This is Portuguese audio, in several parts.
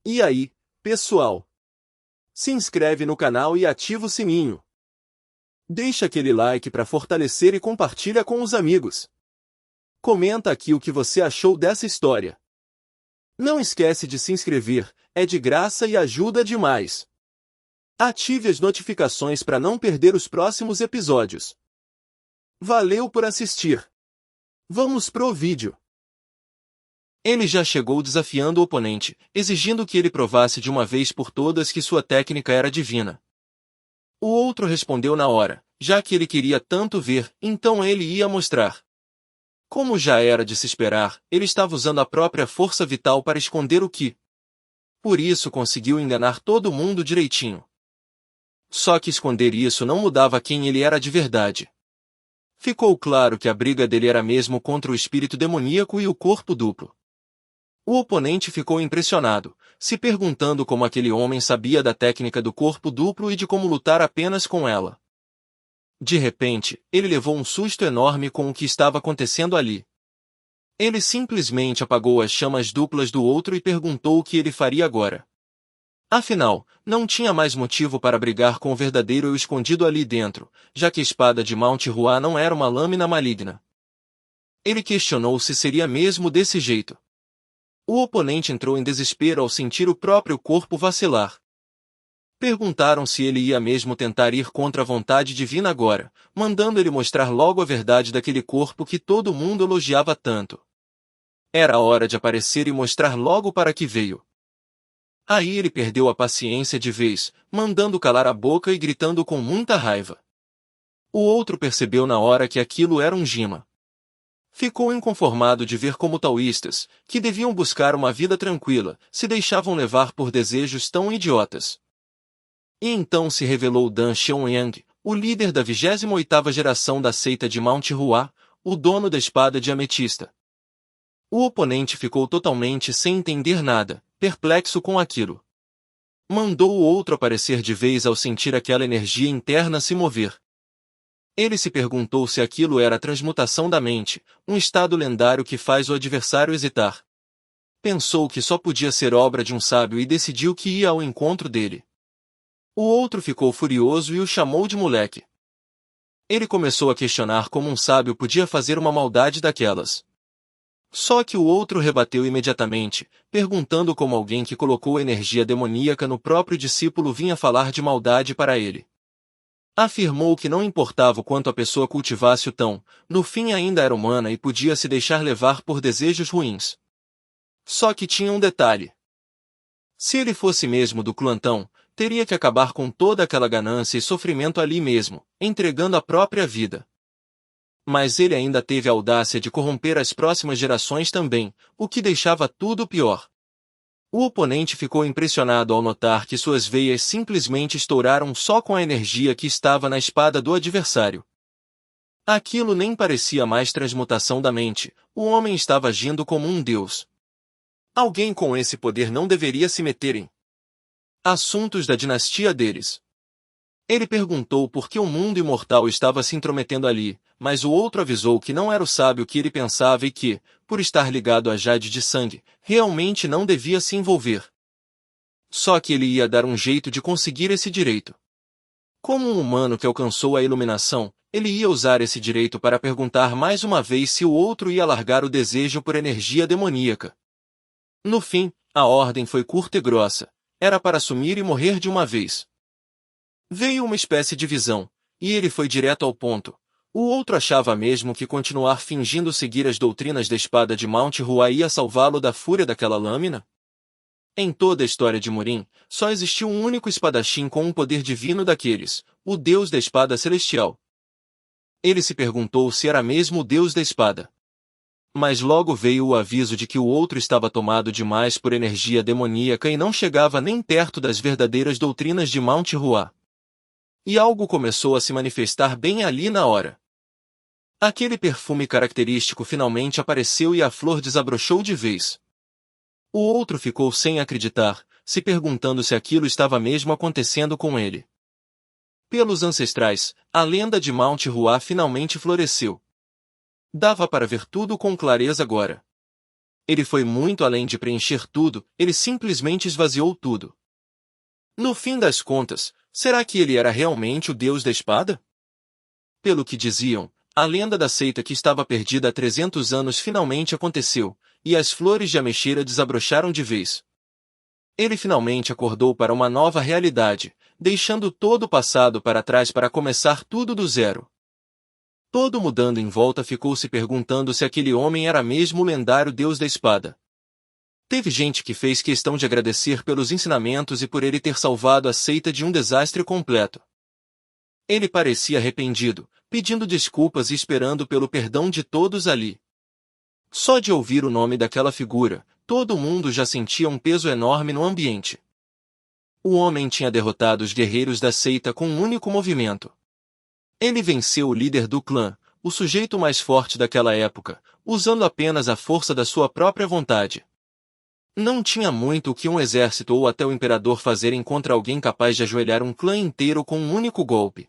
E aí, pessoal? Se inscreve no canal e ativa o sininho. Deixa aquele like para fortalecer e compartilha com os amigos. Comenta aqui o que você achou dessa história. Não esquece de se inscrever, é de graça e ajuda demais. Ative as notificações para não perder os próximos episódios. Valeu por assistir. Vamos pro vídeo. Ele já chegou desafiando o oponente, exigindo que ele provasse de uma vez por todas que sua técnica era divina. O outro respondeu na hora, já que ele queria tanto ver, então ele ia mostrar. Como já era de se esperar, ele estava usando a própria força vital para esconder o que. Por isso conseguiu enganar todo mundo direitinho. Só que esconder isso não mudava quem ele era de verdade. Ficou claro que a briga dele era mesmo contra o espírito demoníaco e o corpo duplo. O oponente ficou impressionado, se perguntando como aquele homem sabia da técnica do corpo duplo e de como lutar apenas com ela. De repente, ele levou um susto enorme com o que estava acontecendo ali. Ele simplesmente apagou as chamas duplas do outro e perguntou o que ele faria agora. Afinal, não tinha mais motivo para brigar com o verdadeiro eu escondido ali dentro, já que a espada de Mount Ruá não era uma lâmina maligna. Ele questionou se seria mesmo desse jeito. O oponente entrou em desespero ao sentir o próprio corpo vacilar. Perguntaram se ele ia mesmo tentar ir contra a vontade divina agora, mandando ele mostrar logo a verdade daquele corpo que todo mundo elogiava tanto. Era a hora de aparecer e mostrar logo para que veio. Aí ele perdeu a paciência de vez, mandando calar a boca e gritando com muita raiva. O outro percebeu na hora que aquilo era um gima. Ficou inconformado de ver como taoístas, que deviam buscar uma vida tranquila, se deixavam levar por desejos tão idiotas. E então se revelou Dan Xiaoyang, o líder da 28ª geração da seita de Mount Ruá, o dono da espada de ametista. O oponente ficou totalmente sem entender nada, perplexo com aquilo. Mandou o outro aparecer de vez ao sentir aquela energia interna se mover. Ele se perguntou se aquilo era a transmutação da mente, um estado lendário que faz o adversário hesitar. Pensou que só podia ser obra de um sábio e decidiu que ia ao encontro dele. O outro ficou furioso e o chamou de moleque. Ele começou a questionar como um sábio podia fazer uma maldade daquelas. Só que o outro rebateu imediatamente, perguntando como alguém que colocou energia demoníaca no próprio discípulo vinha falar de maldade para ele. Afirmou que não importava o quanto a pessoa cultivasse o tão, no fim ainda era humana e podia se deixar levar por desejos ruins. Só que tinha um detalhe. Se ele fosse mesmo do clã Tão, teria que acabar com toda aquela ganância e sofrimento ali mesmo, entregando a própria vida. Mas ele ainda teve a audácia de corromper as próximas gerações também, o que deixava tudo pior. O oponente ficou impressionado ao notar que suas veias simplesmente estouraram só com a energia que estava na espada do adversário. Aquilo nem parecia mais transmutação da mente, o homem estava agindo como um deus. Alguém com esse poder não deveria se meter em assuntos da dinastia deles. Ele perguntou por que o mundo imortal estava se intrometendo ali, mas o outro avisou que não era o sábio que ele pensava e que, por estar ligado a Jade de sangue, realmente não devia se envolver. Só que ele ia dar um jeito de conseguir esse direito. Como um humano que alcançou a iluminação, ele ia usar esse direito para perguntar mais uma vez se o outro ia largar o desejo por energia demoníaca. No fim, a ordem foi curta e grossa. Era para sumir e morrer de uma vez. Veio uma espécie de visão, e ele foi direto ao ponto. O outro achava mesmo que continuar fingindo seguir as doutrinas da espada de Mount Ruá ia salvá-lo da fúria daquela lâmina? Em toda a história de Murim, só existiu um único espadachim com um poder divino daqueles, o deus da espada celestial. Ele se perguntou se era mesmo o deus da espada. Mas logo veio o aviso de que o outro estava tomado demais por energia demoníaca e não chegava nem perto das verdadeiras doutrinas de Mount Ruá. E algo começou a se manifestar bem ali na hora. Aquele perfume característico finalmente apareceu e a flor desabrochou de vez. O outro ficou sem acreditar, se perguntando se aquilo estava mesmo acontecendo com ele. Pelos ancestrais, a lenda de Mount Ruá finalmente floresceu. Dava para ver tudo com clareza agora. Ele foi muito além de preencher tudo, ele simplesmente esvaziou tudo. No fim das contas, será que ele era realmente o deus da espada? Pelo que diziam, a lenda da seita que estava perdida há 300 anos finalmente aconteceu, e as flores de ameixeira desabrocharam de vez. Ele finalmente acordou para uma nova realidade, deixando todo o passado para trás para começar tudo do zero. Todo mudando em volta ficou se perguntando se aquele homem era mesmo o lendário deus da espada. Teve gente que fez questão de agradecer pelos ensinamentos e por ele ter salvado a seita de um desastre completo. Ele parecia arrependido, pedindo desculpas e esperando pelo perdão de todos ali. Só de ouvir o nome daquela figura, todo mundo já sentia um peso enorme no ambiente. O homem tinha derrotado os guerreiros da seita com um único movimento. Ele venceu o líder do clã, o sujeito mais forte daquela época, usando apenas a força da sua própria vontade. Não tinha muito o que um exército ou até o imperador fazerem contra alguém capaz de ajoelhar um clã inteiro com um único golpe.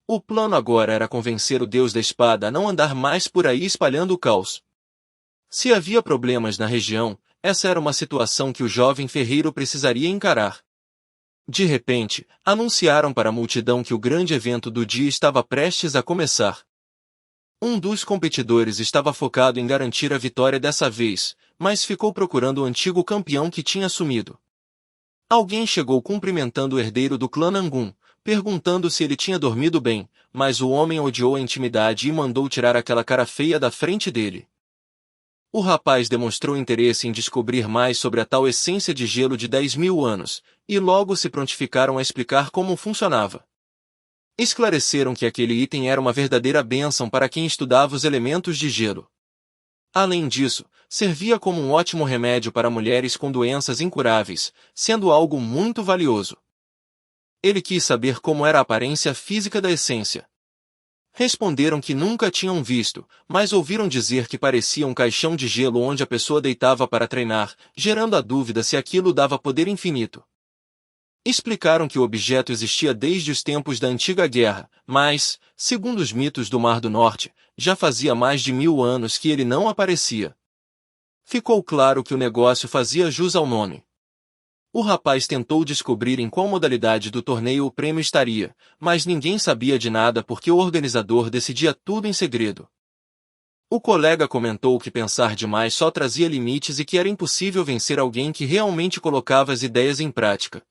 O plano agora era convencer o deus da espada a não andar mais por aí espalhando o caos. Se havia problemas na região, essa era uma situação que o jovem ferreiro precisaria encarar. De repente, anunciaram para a multidão que o grande evento do dia estava prestes a começar. Um dos competidores estava focado em garantir a vitória dessa vez, mas ficou procurando o antigo campeão que tinha sumido. Alguém chegou cumprimentando o herdeiro do clã Nangun, perguntando se ele tinha dormido bem, mas o homem odiou a intimidade e mandou tirar aquela cara feia da frente dele. O rapaz demonstrou interesse em descobrir mais sobre a tal essência de gelo de 10.000 anos, e logo se prontificaram a explicar como funcionava. Esclareceram que aquele item era uma verdadeira bênção para quem estudava os elementos de gelo. Além disso, servia como um ótimo remédio para mulheres com doenças incuráveis, sendo algo muito valioso. Ele quis saber como era a aparência física da essência. Responderam que nunca tinham visto, mas ouviram dizer que parecia um caixão de gelo onde a pessoa deitava para treinar, gerando a dúvida se aquilo dava poder infinito. Explicaram que o objeto existia desde os tempos da antiga guerra, mas, segundo os mitos do Mar do Norte, já fazia mais de 1000 anos que ele não aparecia. Ficou claro que o negócio fazia jus ao nome. O rapaz tentou descobrir em qual modalidade do torneio o prêmio estaria, mas ninguém sabia de nada porque o organizador decidia tudo em segredo. O colega comentou que pensar demais só trazia limites e que era impossível vencer alguém que realmente colocava as ideias em prática.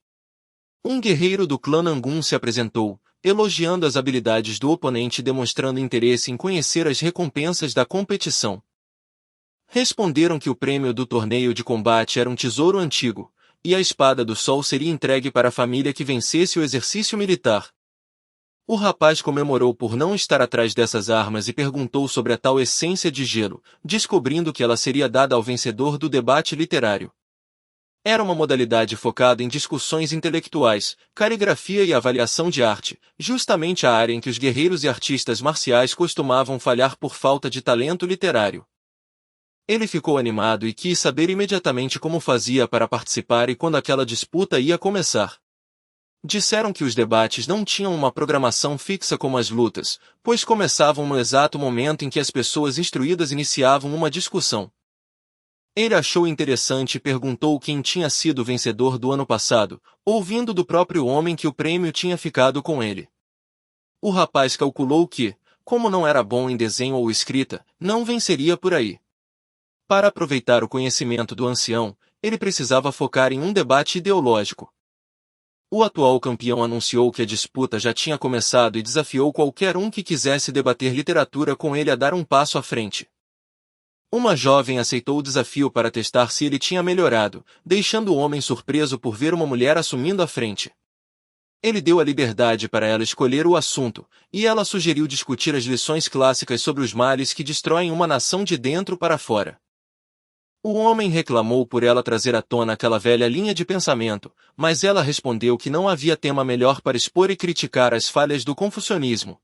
Um guerreiro do clã Nangun se apresentou, elogiando as habilidades do oponente e demonstrando interesse em conhecer as recompensas da competição. Responderam que o prêmio do torneio de combate era um tesouro antigo, e a espada do sol seria entregue para a família que vencesse o exercício militar. O rapaz comemorou por não estar atrás dessas armas e perguntou sobre a tal essência de gelo, descobrindo que ela seria dada ao vencedor do debate literário. Era uma modalidade focada em discussões intelectuais, caligrafia e avaliação de arte, justamente a área em que os guerreiros e artistas marciais costumavam falhar por falta de talento literário. Ele ficou animado e quis saber imediatamente como fazia para participar e quando aquela disputa ia começar. Disseram que os debates não tinham uma programação fixa como as lutas, pois começavam no exato momento em que as pessoas instruídas iniciavam uma discussão. Ele achou interessante e perguntou quem tinha sido o vencedor do ano passado, ouvindo do próprio homem que o prêmio tinha ficado com ele. O rapaz calculou que, como não era bom em desenho ou escrita, não venceria por aí. Para aproveitar o conhecimento do ancião, ele precisava focar em um debate ideológico. O atual campeão anunciou que a disputa já tinha começado e desafiou qualquer um que quisesse debater literatura com ele a dar um passo à frente. Uma jovem aceitou o desafio para testar se ele tinha melhorado, deixando o homem surpreso por ver uma mulher assumindo a frente. Ele deu a liberdade para ela escolher o assunto, e ela sugeriu discutir as lições clássicas sobre os males que destroem uma nação de dentro para fora. O homem reclamou por ela trazer à tona aquela velha linha de pensamento, mas ela respondeu que não havia tema melhor para expor e criticar as falhas do confucionismo.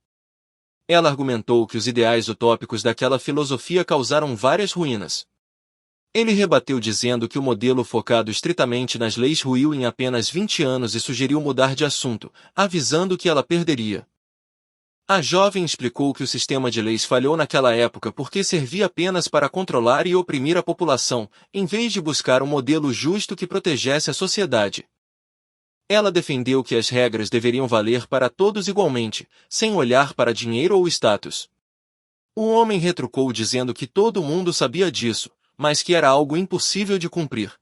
Ela argumentou que os ideais utópicos daquela filosofia causaram várias ruínas. Ele rebateu dizendo que o modelo focado estritamente nas leis ruiu em apenas 20 anos e sugeriu mudar de assunto, avisando que ela perderia. A jovem explicou que o sistema de leis falhou naquela época porque servia apenas para controlar e oprimir a população, em vez de buscar um modelo justo que protegesse a sociedade. Ela defendeu que as regras deveriam valer para todos igualmente, sem olhar para dinheiro ou status. O homem retrucou dizendo que todo mundo sabia disso, mas que era algo impossível de cumprir.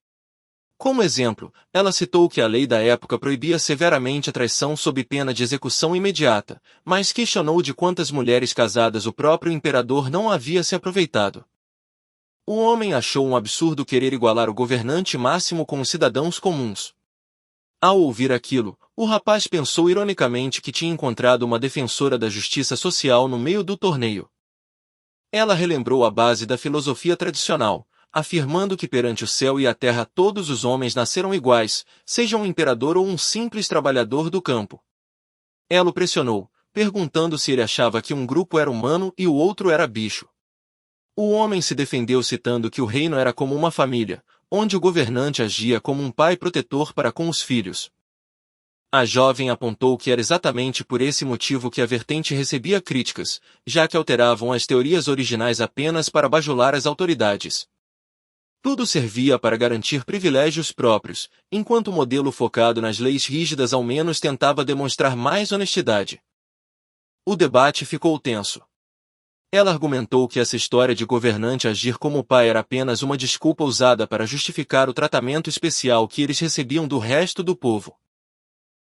Como exemplo, ela citou que a lei da época proibia severamente a traição sob pena de execução imediata, mas questionou de quantas mulheres casadas o próprio imperador não havia se aproveitado. O homem achou um absurdo querer igualar o governante máximo com os cidadãos comuns. Ao ouvir aquilo, o rapaz pensou ironicamente que tinha encontrado uma defensora da justiça social no meio do torneio. Ela relembrou a base da filosofia tradicional, afirmando que perante o céu e a terra todos os homens nasceram iguais, seja um imperador ou um simples trabalhador do campo. Ela o pressionou, perguntando se ele achava que um grupo era humano e o outro era bicho. O homem se defendeu citando que o reino era como uma família, onde o governante agia como um pai protetor para com os filhos. A jovem apontou que era exatamente por esse motivo que a vertente recebia críticas, já que alteravam as teorias originais apenas para bajular as autoridades. Tudo servia para garantir privilégios próprios, enquanto o modelo focado nas leis rígidas ao menos tentava demonstrar mais honestidade. O debate ficou tenso. Ela argumentou que essa história de governante agir como pai era apenas uma desculpa usada para justificar o tratamento especial que eles recebiam do resto do povo.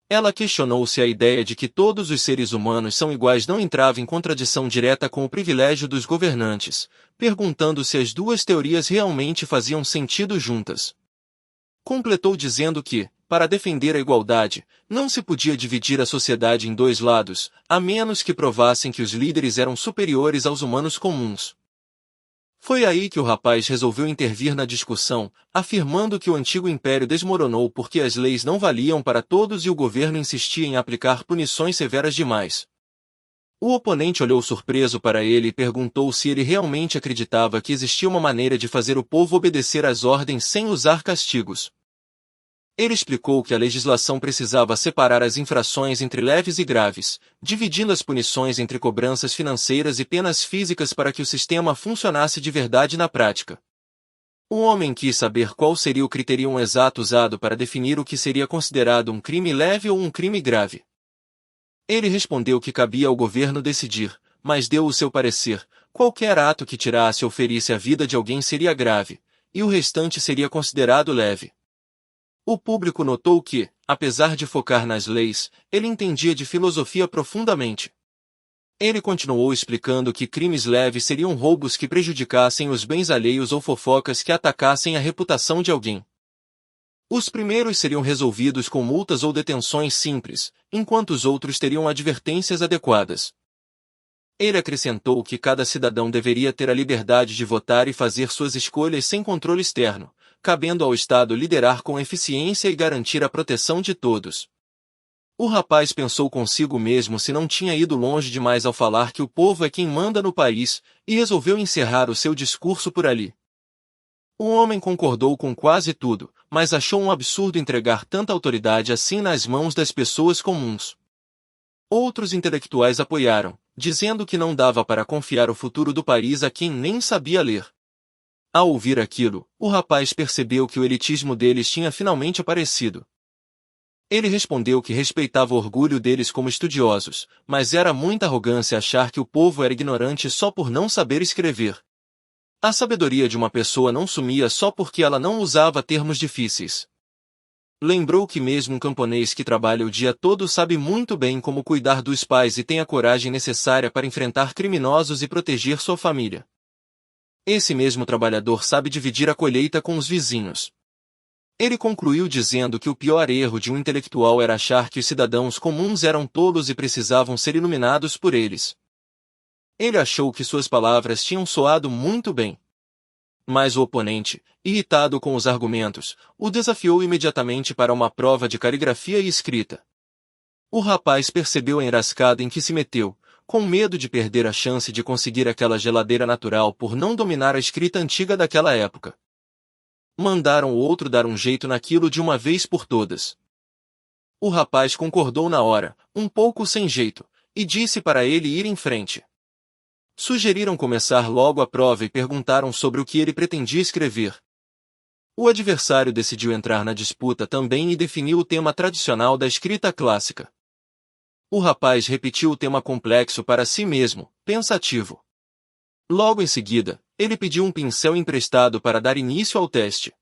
Ela questionou se a ideia de que todos os seres humanos são iguais não entrava em contradição direta com o privilégio dos governantes, perguntando se as duas teorias realmente faziam sentido juntas. Completou dizendo que, para defender a igualdade, não se podia dividir a sociedade em dois lados, a menos que provassem que os líderes eram superiores aos humanos comuns. Foi aí que o rapaz resolveu intervir na discussão, afirmando que o antigo império desmoronou porque as leis não valiam para todos e o governo insistia em aplicar punições severas demais. O oponente olhou surpreso para ele e perguntou se ele realmente acreditava que existia uma maneira de fazer o povo obedecer às ordens sem usar castigos. Ele explicou que a legislação precisava separar as infrações entre leves e graves, dividindo as punições entre cobranças financeiras e penas físicas para que o sistema funcionasse de verdade na prática. O homem quis saber qual seria o critério exato usado para definir o que seria considerado um crime leve ou um crime grave. Ele respondeu que cabia ao governo decidir, mas deu o seu parecer: qualquer ato que tirasse ou ferisse a vida de alguém seria grave, e o restante seria considerado leve. O público notou que, apesar de focar nas leis, ele entendia de filosofia profundamente. Ele continuou explicando que crimes leves seriam roubos que prejudicassem os bens alheios ou fofocas que atacassem a reputação de alguém. Os primeiros seriam resolvidos com multas ou detenções simples, enquanto os outros teriam advertências adequadas. Ele acrescentou que cada cidadão deveria ter a liberdade de votar e fazer suas escolhas sem controle externo, cabendo ao Estado liderar com eficiência e garantir a proteção de todos. O rapaz pensou consigo mesmo se não tinha ido longe demais ao falar que o povo é quem manda no país, e resolveu encerrar o seu discurso por ali. O homem concordou com quase tudo, mas achou um absurdo entregar tanta autoridade assim nas mãos das pessoas comuns. Outros intelectuais apoiaram, dizendo que não dava para confiar o futuro do país a quem nem sabia ler. Ao ouvir aquilo, o rapaz percebeu que o elitismo deles tinha finalmente aparecido. Ele respondeu que respeitava o orgulho deles como estudiosos, mas era muita arrogância achar que o povo era ignorante só por não saber escrever. A sabedoria de uma pessoa não sumia só porque ela não usava termos difíceis. Lembrou que mesmo um camponês que trabalha o dia todo sabe muito bem como cuidar dos pais e tem a coragem necessária para enfrentar criminosos e proteger sua família. Esse mesmo trabalhador sabe dividir a colheita com os vizinhos. Ele concluiu dizendo que o pior erro de um intelectual era achar que os cidadãos comuns eram tolos e precisavam ser iluminados por eles. Ele achou que suas palavras tinham soado muito bem. Mas o oponente, irritado com os argumentos, o desafiou imediatamente para uma prova de caligrafia e escrita. O rapaz percebeu a enrascada em que se meteu, com medo de perder a chance de conseguir aquela geladeira natural por não dominar a escrita antiga daquela época. Mandaram o outro dar um jeito naquilo de uma vez por todas. O rapaz concordou na hora, um pouco sem jeito, e disse para ele ir em frente. Sugeriram começar logo a prova e perguntaram sobre o que ele pretendia escrever. O adversário decidiu entrar na disputa também e definiu o tema tradicional da escrita clássica. O rapaz repetiu o tema complexo para si mesmo, pensativo. Logo em seguida, ele pediu um pincel emprestado para dar início ao teste.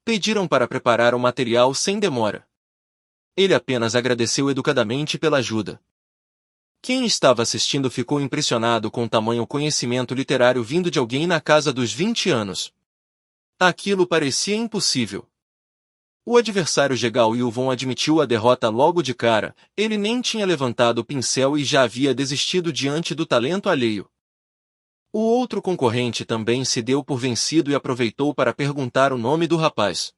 Pediram para preparar o material sem demora. Ele apenas agradeceu educadamente pela ajuda. Quem estava assistindo ficou impressionado com tamanho conhecimento literário vindo de alguém na casa dos 20 anos. Aquilo parecia impossível. O adversário Jegal Yulvon admitiu a derrota logo de cara, ele nem tinha levantado o pincel e já havia desistido diante do talento alheio. O outro concorrente também se deu por vencido e aproveitou para perguntar o nome do rapaz.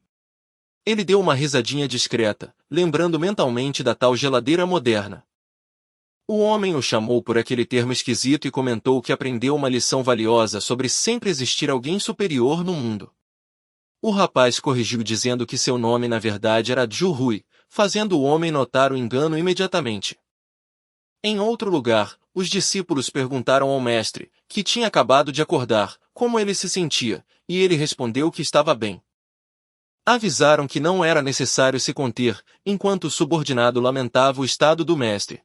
Ele deu uma risadinha discreta, lembrando mentalmente da tal geladeira moderna. O homem o chamou por aquele termo esquisito e comentou que aprendeu uma lição valiosa sobre sempre existir alguém superior no mundo. O rapaz corrigiu dizendo que seu nome na verdade era Zhu Hui, fazendo o homem notar o engano imediatamente. Em outro lugar, os discípulos perguntaram ao mestre, que tinha acabado de acordar, como ele se sentia, e ele respondeu que estava bem. Avisaram que não era necessário se conter, enquanto o subordinado lamentava o estado do mestre.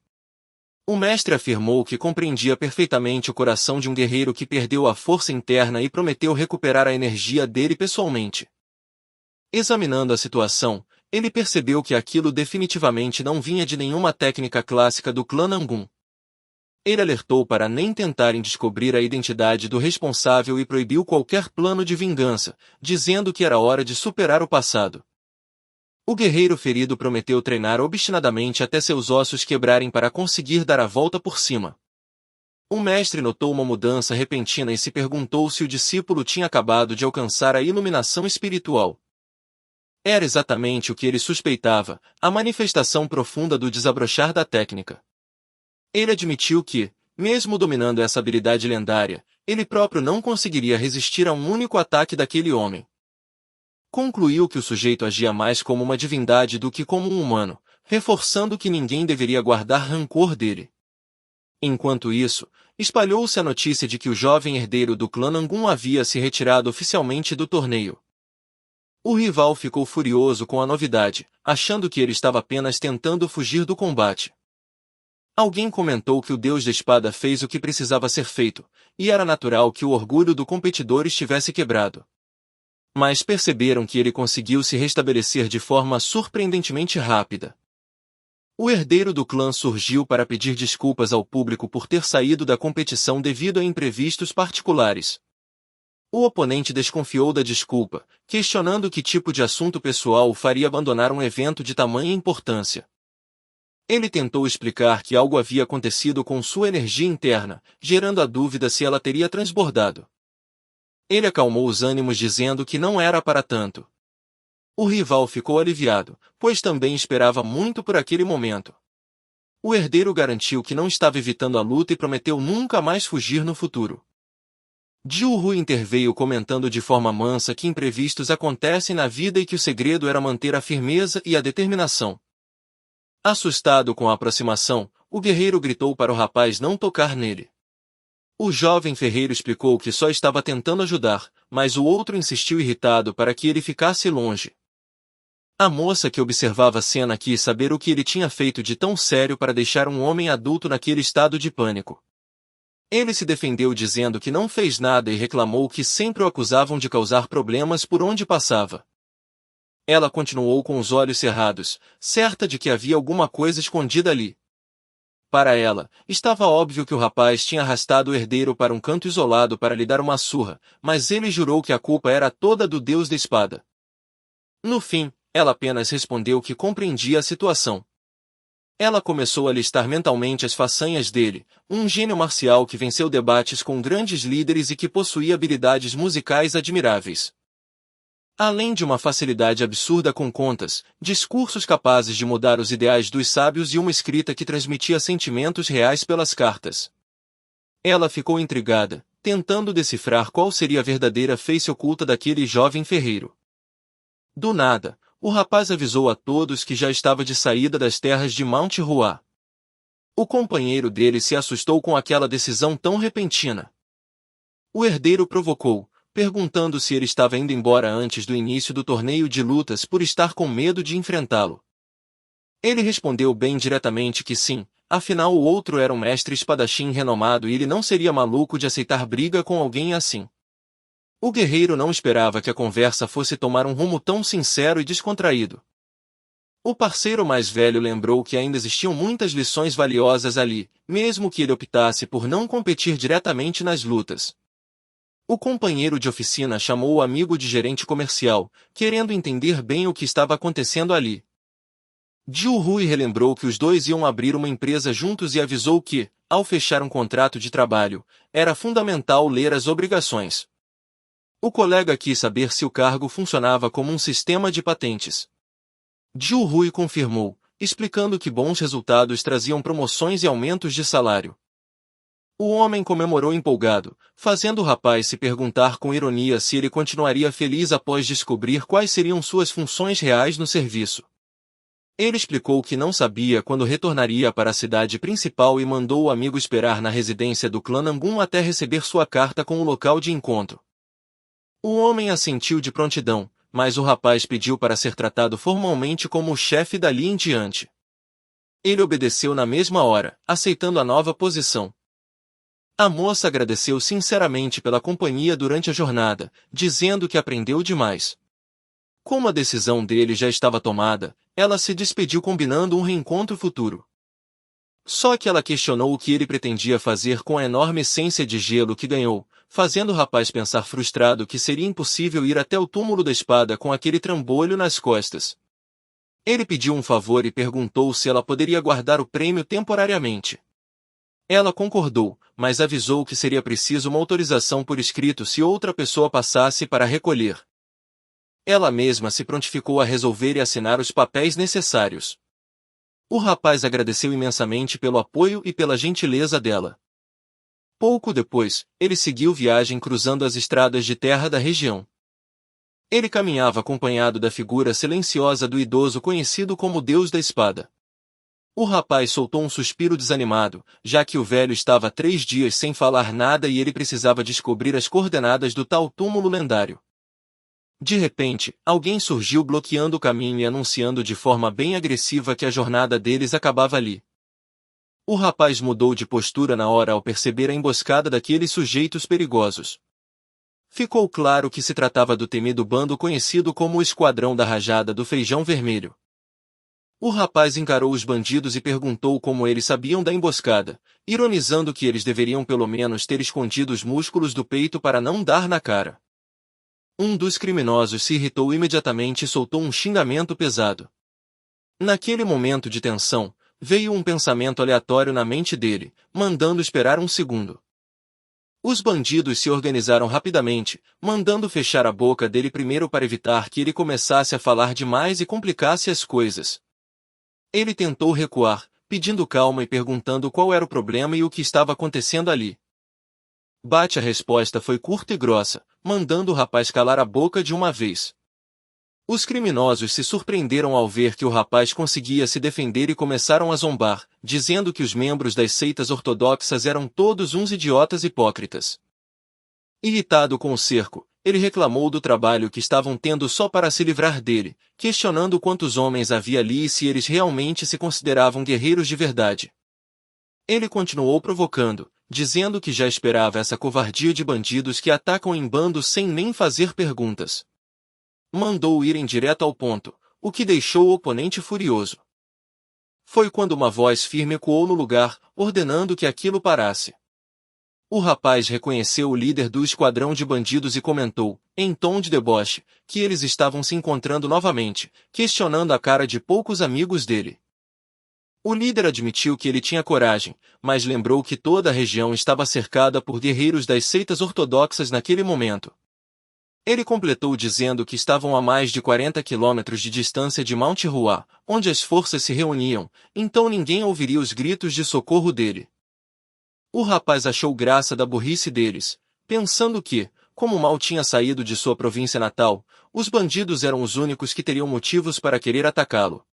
O mestre afirmou que compreendia perfeitamente o coração de um guerreiro que perdeu a força interna e prometeu recuperar a energia dele pessoalmente. Examinando a situação, ele percebeu que aquilo definitivamente não vinha de nenhuma técnica clássica do clã Nangun. Ele alertou para nem tentarem descobrir a identidade do responsável e proibiu qualquer plano de vingança, dizendo que era hora de superar o passado. O guerreiro ferido prometeu treinar obstinadamente até seus ossos quebrarem para conseguir dar a volta por cima. O mestre notou uma mudança repentina e se perguntou se o discípulo tinha acabado de alcançar a iluminação espiritual. Era exatamente o que ele suspeitava, a manifestação profunda do desabrochar da técnica. Ele admitiu que, mesmo dominando essa habilidade lendária, ele próprio não conseguiria resistir a um único ataque daquele homem. Concluiu que o sujeito agia mais como uma divindade do que como um humano, reforçando que ninguém deveria guardar rancor dele. Enquanto isso, espalhou-se a notícia de que o jovem herdeiro do clã Nangun havia se retirado oficialmente do torneio. O rival ficou furioso com a novidade, achando que ele estava apenas tentando fugir do combate. Alguém comentou que o deus da espada fez o que precisava ser feito, e era natural que o orgulho do competidor estivesse quebrado. Mas perceberam que ele conseguiu se restabelecer de forma surpreendentemente rápida. O herdeiro do clã surgiu para pedir desculpas ao público por ter saído da competição devido a imprevistos particulares. O oponente desconfiou da desculpa, questionando que tipo de assunto pessoal o faria abandonar um evento de tamanha importância. Ele tentou explicar que algo havia acontecido com sua energia interna, gerando a dúvida se ela teria transbordado. Ele acalmou os ânimos dizendo que não era para tanto. O rival ficou aliviado, pois também esperava muito por aquele momento. O herdeiro garantiu que não estava evitando a luta e prometeu nunca mais fugir no futuro. Zhu Hui interveio comentando de forma mansa que imprevistos acontecem na vida e que o segredo era manter a firmeza e a determinação. Assustado com a aproximação, o guerreiro gritou para o rapaz não tocar nele. O jovem ferreiro explicou que só estava tentando ajudar, mas o outro insistiu irritado para que ele ficasse longe. A moça que observava a cena quis saber o que ele tinha feito de tão sério para deixar um homem adulto naquele estado de pânico. Ele se defendeu dizendo que não fez nada e reclamou que sempre o acusavam de causar problemas por onde passava. Ela continuou com os olhos cerrados, certa de que havia alguma coisa escondida ali. Para ela, estava óbvio que o rapaz tinha arrastado o herdeiro para um canto isolado para lhe dar uma surra, mas ele jurou que a culpa era toda do deus da espada. No fim, ela apenas respondeu que compreendia a situação. Ela começou a listar mentalmente as façanhas dele, um gênio marcial que venceu debates com grandes líderes e que possuía habilidades musicais admiráveis. Além de uma facilidade absurda com contas, discursos capazes de mudar os ideais dos sábios e uma escrita que transmitia sentimentos reais pelas cartas. Ela ficou intrigada, tentando decifrar qual seria a verdadeira face oculta daquele jovem ferreiro. Do nada, o rapaz avisou a todos que já estava de saída das terras de Mount Hua. O companheiro dele se assustou com aquela decisão tão repentina. O herdeiro provocou, perguntando se ele estava indo embora antes do início do torneio de lutas por estar com medo de enfrentá-lo. Ele respondeu bem diretamente que sim, afinal o outro era um mestre espadachim renomado e ele não seria maluco de aceitar briga com alguém assim. O guerreiro não esperava que a conversa fosse tomar um rumo tão sincero e descontraído. O parceiro mais velho lembrou que ainda existiam muitas lições valiosas ali, mesmo que ele optasse por não competir diretamente nas lutas. O companheiro de oficina chamou o amigo de gerente comercial, querendo entender bem o que estava acontecendo ali. Jiu Rui relembrou que os dois iam abrir uma empresa juntos e avisou que, ao fechar um contrato de trabalho, era fundamental ler as obrigações. O colega quis saber se o cargo funcionava como um sistema de patentes. Jiu Rui confirmou, explicando que bons resultados traziam promoções e aumentos de salário. O homem comemorou empolgado, fazendo o rapaz se perguntar com ironia se ele continuaria feliz após descobrir quais seriam suas funções reais no serviço. Ele explicou que não sabia quando retornaria para a cidade principal e mandou o amigo esperar na residência do clã Nangun até receber sua carta com o local de encontro. O homem assentiu de prontidão, mas o rapaz pediu para ser tratado formalmente como o chefe dali em diante. Ele obedeceu na mesma hora, aceitando a nova posição. A moça agradeceu sinceramente pela companhia durante a jornada, dizendo que aprendeu demais. Como a decisão dele já estava tomada, ela se despediu combinando um reencontro futuro. Só que ela questionou o que ele pretendia fazer com a enorme essência de gelo que ganhou, fazendo o rapaz pensar frustrado que seria impossível ir até o túmulo da espada com aquele trambolho nas costas. Ele pediu um favor e perguntou se ela poderia guardar o prêmio temporariamente. Ela concordou, mas avisou que seria preciso uma autorização por escrito se outra pessoa passasse para recolher. Ela mesma se prontificou a resolver e assinar os papéis necessários. O rapaz agradeceu imensamente pelo apoio e pela gentileza dela. Pouco depois, ele seguiu viagem cruzando as estradas de terra da região. Ele caminhava acompanhado da figura silenciosa do idoso conhecido como Deus da Espada. O rapaz soltou um suspiro desanimado, já que o velho estava há 3 dias sem falar nada e ele precisava descobrir as coordenadas do tal túmulo lendário. De repente, alguém surgiu bloqueando o caminho e anunciando de forma bem agressiva que a jornada deles acabava ali. O rapaz mudou de postura na hora ao perceber a emboscada daqueles sujeitos perigosos. Ficou claro que se tratava do temido bando conhecido como o Esquadrão da Rajada do Feijão Vermelho. O rapaz encarou os bandidos e perguntou como eles sabiam da emboscada, ironizando que eles deveriam pelo menos ter escondido os músculos do peito para não dar na cara. Um dos criminosos se irritou imediatamente e soltou um xingamento pesado. Naquele momento de tensão, veio um pensamento aleatório na mente dele, mandando esperar um segundo. Os bandidos se organizaram rapidamente, mandando fechar a boca dele primeiro para evitar que ele começasse a falar demais e complicasse as coisas. Ele tentou recuar, pedindo calma e perguntando qual era o problema e o que estava acontecendo ali. A resposta foi curta e grossa, mandando o rapaz calar a boca de uma vez. Os criminosos se surpreenderam ao ver que o rapaz conseguia se defender e começaram a zombar, dizendo que os membros das seitas ortodoxas eram todos uns idiotas hipócritas. Irritado com o cerco, ele reclamou do trabalho que estavam tendo só para se livrar dele, questionando quantos homens havia ali e se eles realmente se consideravam guerreiros de verdade. Ele continuou provocando, dizendo que já esperava essa covardia de bandidos que atacam em bando sem nem fazer perguntas. Mandou irem direto ao ponto, o que deixou o oponente furioso. Foi quando uma voz firme ecoou no lugar, ordenando que aquilo parasse. O rapaz reconheceu o líder do esquadrão de bandidos e comentou, em tom de deboche, que eles estavam se encontrando novamente, questionando a cara de poucos amigos dele. O líder admitiu que ele tinha coragem, mas lembrou que toda a região estava cercada por guerreiros das seitas ortodoxas naquele momento. Ele completou dizendo que estavam a mais de 40 quilômetros de distância de Mount Hua, onde as forças se reuniam, então ninguém ouviria os gritos de socorro dele. O rapaz achou graça da burrice deles, pensando que, como mal tinha saído de sua província natal, os bandidos eram os únicos que teriam motivos para querer atacá-lo.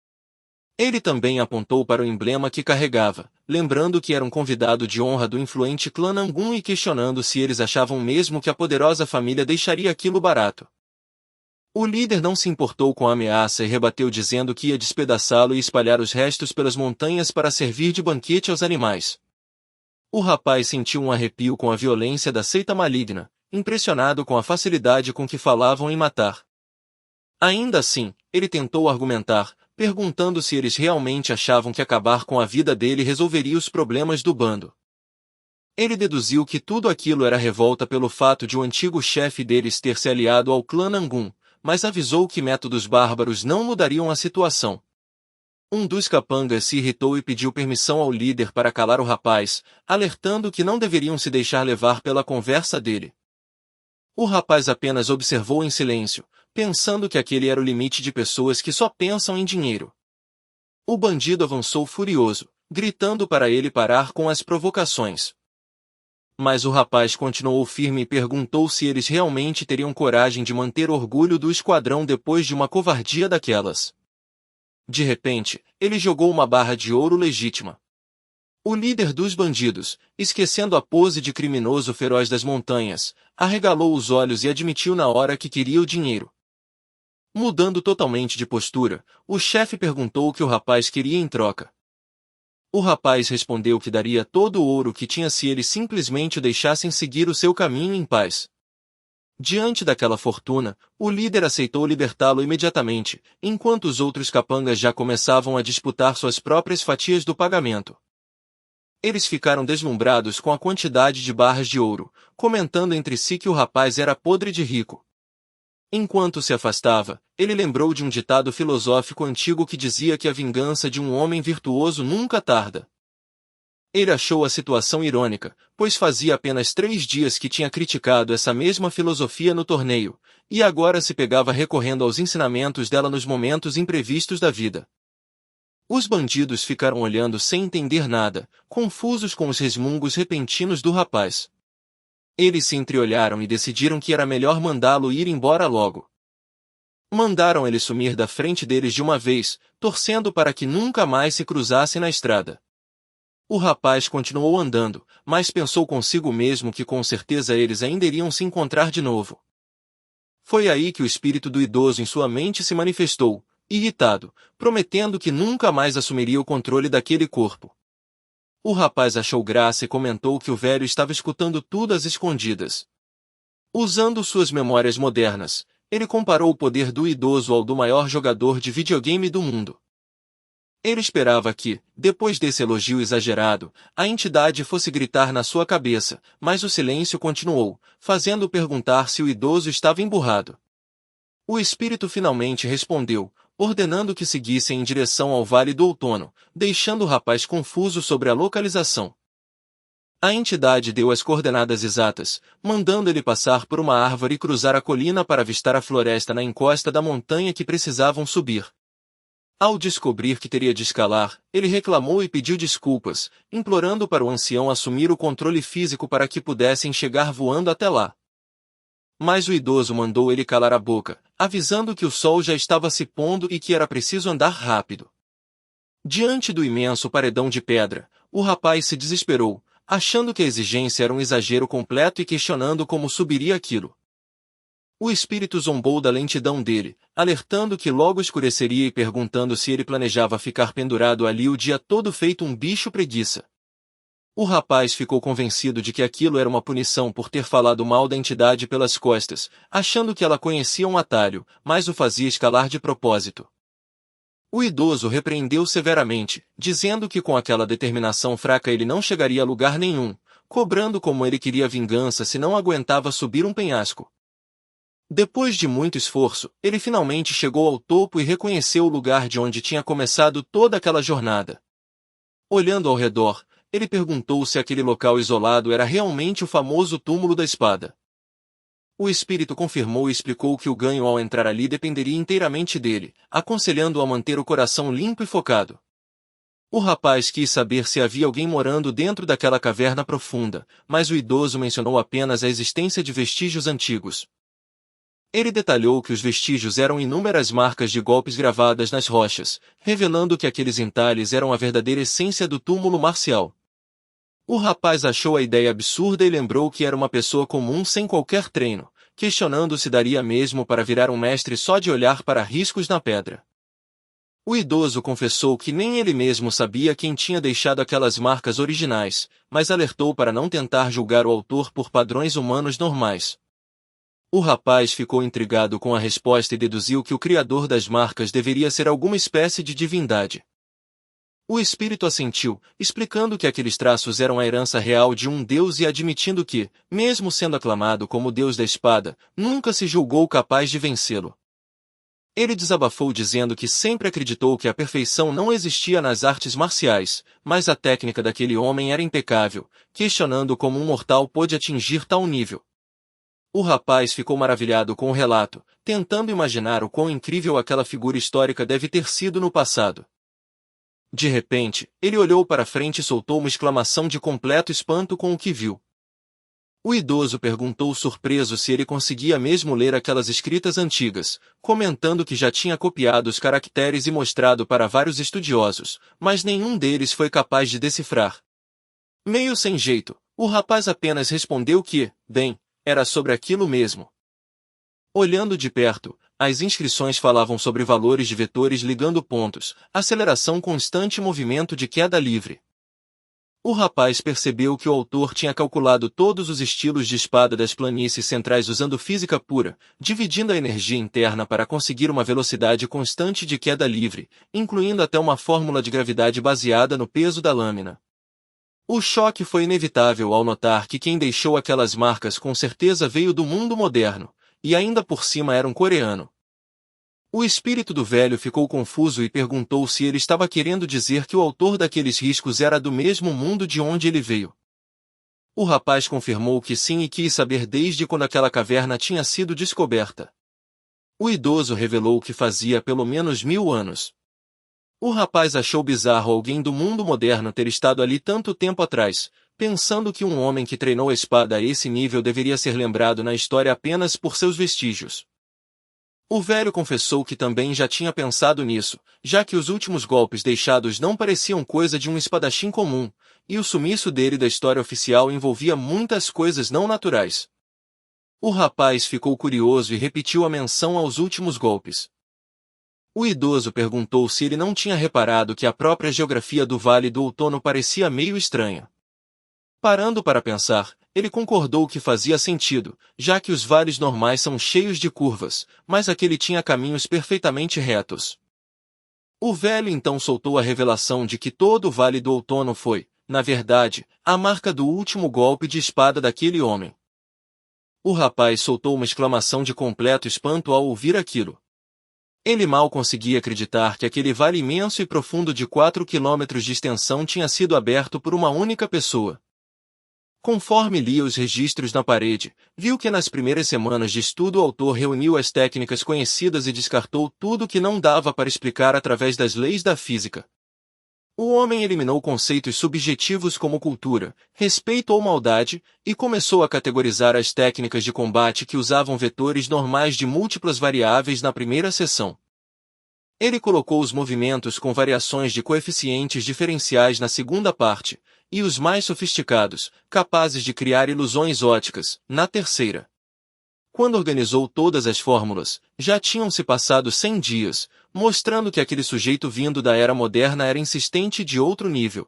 Ele também apontou para o emblema que carregava, lembrando que era um convidado de honra do influente clã Nangun e questionando se eles achavam mesmo que a poderosa família deixaria aquilo barato. O líder não se importou com a ameaça e rebateu dizendo que ia despedaçá-lo e espalhar os restos pelas montanhas para servir de banquete aos animais. O rapaz sentiu um arrepio com a violência da seita maligna, impressionado com a facilidade com que falavam em matar. Ainda assim, ele tentou argumentar, perguntando se eles realmente achavam que acabar com a vida dele resolveria os problemas do bando. Ele deduziu que tudo aquilo era revolta pelo fato de o antigo chefe deles ter se aliado ao clã Nangun, mas avisou que métodos bárbaros não mudariam a situação. Um dos capangas se irritou e pediu permissão ao líder para calar o rapaz, alertando que não deveriam se deixar levar pela conversa dele. O rapaz apenas observou em silêncio, pensando que aquele era o limite de pessoas que só pensam em dinheiro. O bandido avançou furioso, gritando para ele parar com as provocações. Mas o rapaz continuou firme e perguntou se eles realmente teriam coragem de manter o orgulho do esquadrão depois de uma covardia daquelas. De repente, ele jogou uma barra de ouro legítima. O líder dos bandidos, esquecendo a pose de criminoso feroz das montanhas, arregalou os olhos e admitiu na hora que queria o dinheiro. Mudando totalmente de postura, o chefe perguntou o que o rapaz queria em troca. O rapaz respondeu que daria todo o ouro que tinha se eles simplesmente o deixassem seguir o seu caminho em paz. Diante daquela fortuna, o líder aceitou libertá-lo imediatamente, enquanto os outros capangas já começavam a disputar suas próprias fatias do pagamento. Eles ficaram deslumbrados com a quantidade de barras de ouro, comentando entre si que o rapaz era podre de rico. Enquanto se afastava, ele lembrou de um ditado filosófico antigo que dizia que a vingança de um homem virtuoso nunca tarda. Ele achou a situação irônica, pois fazia apenas 3 dias que tinha criticado essa mesma filosofia no torneio, e agora se pegava recorrendo aos ensinamentos dela nos momentos imprevistos da vida. Os bandidos ficaram olhando sem entender nada, confusos com os resmungos repentinos do rapaz. Eles se entreolharam e decidiram que era melhor mandá-lo ir embora logo. Mandaram ele sumir da frente deles de uma vez, torcendo para que nunca mais se cruzassem na estrada. O rapaz continuou andando, mas pensou consigo mesmo que com certeza eles ainda iriam se encontrar de novo. Foi aí que o espírito do idoso em sua mente se manifestou, irritado, prometendo que nunca mais assumiria o controle daquele corpo. O rapaz achou graça e comentou que o velho estava escutando tudo às escondidas. Usando suas memórias modernas, ele comparou o poder do idoso ao do maior jogador de videogame do mundo. Ele esperava que, depois desse elogio exagerado, a entidade fosse gritar na sua cabeça, mas o silêncio continuou, fazendo-o perguntar se o idoso estava emburrado. O espírito finalmente respondeu, ordenando que seguissem em direção ao Vale do Outono, deixando o rapaz confuso sobre a localização. A entidade deu as coordenadas exatas, mandando ele passar por uma árvore e cruzar a colina para avistar a floresta na encosta da montanha que precisavam subir. Ao descobrir que teria de escalar, ele reclamou e pediu desculpas, implorando para o ancião assumir o controle físico para que pudessem chegar voando até lá. Mas o idoso mandou ele calar a boca, avisando que o sol já estava se pondo e que era preciso andar rápido. Diante do imenso paredão de pedra, o rapaz se desesperou, achando que a exigência era um exagero completo e questionando como subiria aquilo. O espírito zombou da lentidão dele, alertando que logo escureceria e perguntando se ele planejava ficar pendurado ali o dia todo feito um bicho preguiça. O rapaz ficou convencido de que aquilo era uma punição por ter falado mal da entidade pelas costas, achando que ela conhecia um atalho, mas o fazia escalar de propósito. O idoso repreendeu severamente, dizendo que com aquela determinação fraca ele não chegaria a lugar nenhum, cobrando como ele queria vingança se não aguentava subir um penhasco. Depois de muito esforço, ele finalmente chegou ao topo e reconheceu o lugar de onde tinha começado toda aquela jornada. Olhando ao redor, ele perguntou se aquele local isolado era realmente o famoso túmulo da espada. O espírito confirmou e explicou que o ganho ao entrar ali dependeria inteiramente dele, aconselhando-o a manter o coração limpo e focado. O rapaz quis saber se havia alguém morando dentro daquela caverna profunda, mas o idoso mencionou apenas a existência de vestígios antigos. Ele detalhou que os vestígios eram inúmeras marcas de golpes gravadas nas rochas, revelando que aqueles entalhes eram a verdadeira essência do túmulo marcial. O rapaz achou a ideia absurda e lembrou que era uma pessoa comum sem qualquer treino, questionando se daria mesmo para virar um mestre só de olhar para riscos na pedra. O idoso confessou que nem ele mesmo sabia quem tinha deixado aquelas marcas originais, mas alertou para não tentar julgar o autor por padrões humanos normais. O rapaz ficou intrigado com a resposta e deduziu que o criador das marcas deveria ser alguma espécie de divindade. O espírito assentiu, explicando que aqueles traços eram a herança real de um deus e admitindo que, mesmo sendo aclamado como deus da espada, nunca se julgou capaz de vencê-lo. Ele desabafou dizendo que sempre acreditou que a perfeição não existia nas artes marciais, mas a técnica daquele homem era impecável, questionando como um mortal pôde atingir tal nível. O rapaz ficou maravilhado com o relato, tentando imaginar o quão incrível aquela figura histórica deve ter sido no passado. De repente, ele olhou para frente e soltou uma exclamação de completo espanto com o que viu. O idoso perguntou surpreso se ele conseguia mesmo ler aquelas escritas antigas, comentando que já tinha copiado os caracteres e mostrado para vários estudiosos, mas nenhum deles foi capaz de decifrar. Meio sem jeito, o rapaz apenas respondeu que, bem, era sobre aquilo mesmo. Olhando de perto, as inscrições falavam sobre valores de vetores ligando pontos, aceleração constante e movimento de queda livre. O rapaz percebeu que o autor tinha calculado todos os estilos de espada das planícies centrais usando física pura, dividindo a energia interna para conseguir uma velocidade constante de queda livre, incluindo até uma fórmula de gravidade baseada no peso da lâmina. O choque foi inevitável ao notar que quem deixou aquelas marcas com certeza veio do mundo moderno, e ainda por cima era um coreano. O espírito do velho ficou confuso e perguntou se ele estava querendo dizer que o autor daqueles riscos era do mesmo mundo de onde ele veio. O rapaz confirmou que sim e quis saber desde quando aquela caverna tinha sido descoberta. O idoso revelou que fazia pelo menos 1000 anos. O rapaz achou bizarro alguém do mundo moderno ter estado ali tanto tempo atrás, pensando que um homem que treinou a espada a esse nível deveria ser lembrado na história apenas por seus vestígios. O velho confessou que também já tinha pensado nisso, já que os últimos golpes deixados não pareciam coisa de um espadachim comum, e o sumiço dele da história oficial envolvia muitas coisas não naturais. O rapaz ficou curioso e repetiu a menção aos últimos golpes. O idoso perguntou se ele não tinha reparado que a própria geografia do Vale do Outono parecia meio estranha. Parando para pensar, ele concordou que fazia sentido, já que os vales normais são cheios de curvas, mas aquele tinha caminhos perfeitamente retos. O velho então soltou a revelação de que todo o Vale do Outono foi, na verdade, a marca do último golpe de espada daquele homem. O rapaz soltou uma exclamação de completo espanto ao ouvir aquilo. Ele mal conseguia acreditar que aquele vale imenso e profundo de 4 quilômetros de extensão tinha sido aberto por uma única pessoa. Conforme lia os registros na parede, viu que nas primeiras semanas de estudo o autor reuniu as técnicas conhecidas e descartou tudo que não dava para explicar através das leis da física. O homem eliminou conceitos subjetivos como cultura, respeito ou maldade, e começou a categorizar as técnicas de combate que usavam vetores normais de múltiplas variáveis na primeira seção. Ele colocou os movimentos com variações de coeficientes diferenciais na segunda parte, e os mais sofisticados, capazes de criar ilusões óticas, na terceira. Quando organizou todas as fórmulas, já tinham-se passado 100 dias, mostrando que aquele sujeito vindo da era moderna era insistente e de outro nível.